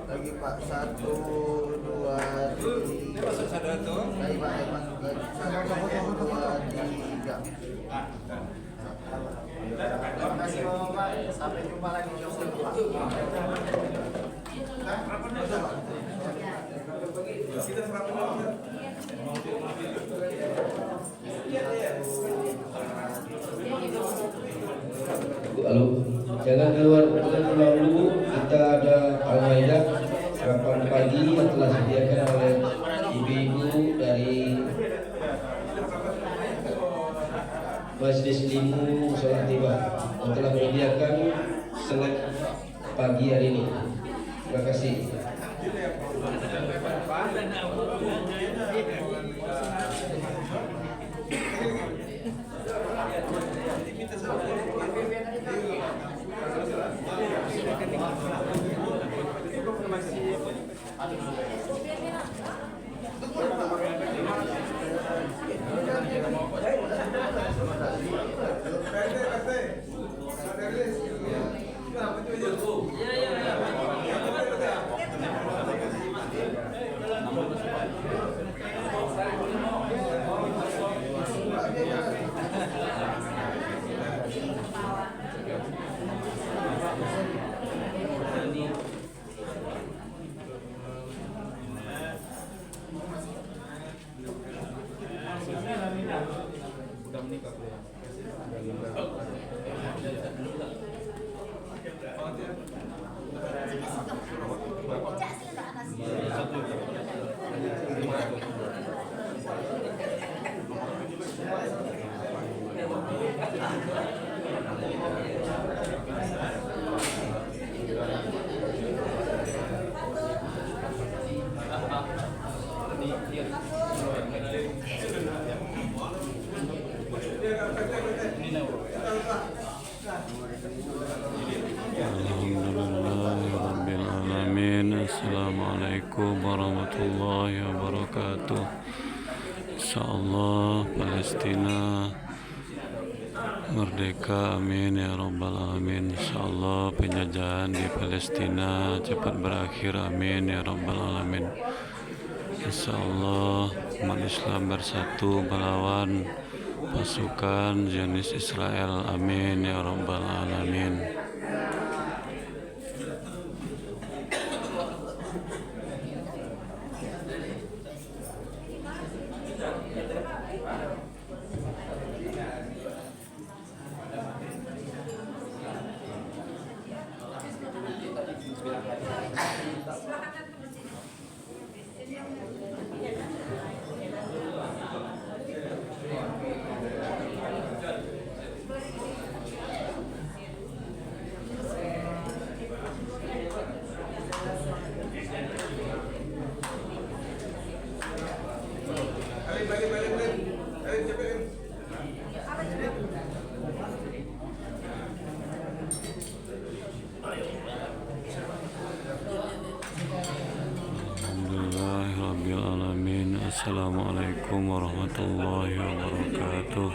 lagi Pak, 1, 2, 3 lagi Pak, 1, 2, 3. Terima kasih Bapak, sampai jumpa lagi. Lalu jangan keluar dulu, kita ada Al-Maidah sarapan pagi yang telah disediakan oleh ibu-ibu dari Majelis Limu Sholat Tiba yang telah menyediakan snack pagi hari ini. Terima kasih. Alhamdulillahirrabbilalamin. Assalamualaikum warahmatullahi wabarakatuh. InsyaAllah Palestina merdeka, amin ya rabbal alamin. Insyaallah penjajahan di Palestina cepat berakhir, amin ya rabbal alamin. Insyaallah umat Islam bersatu melawan pasukan Zionis Israel, amin ya rabbal alamin. Alhamdulillahirabbil alamin. Assalamualaikum warahmatullahi wabarakatuh.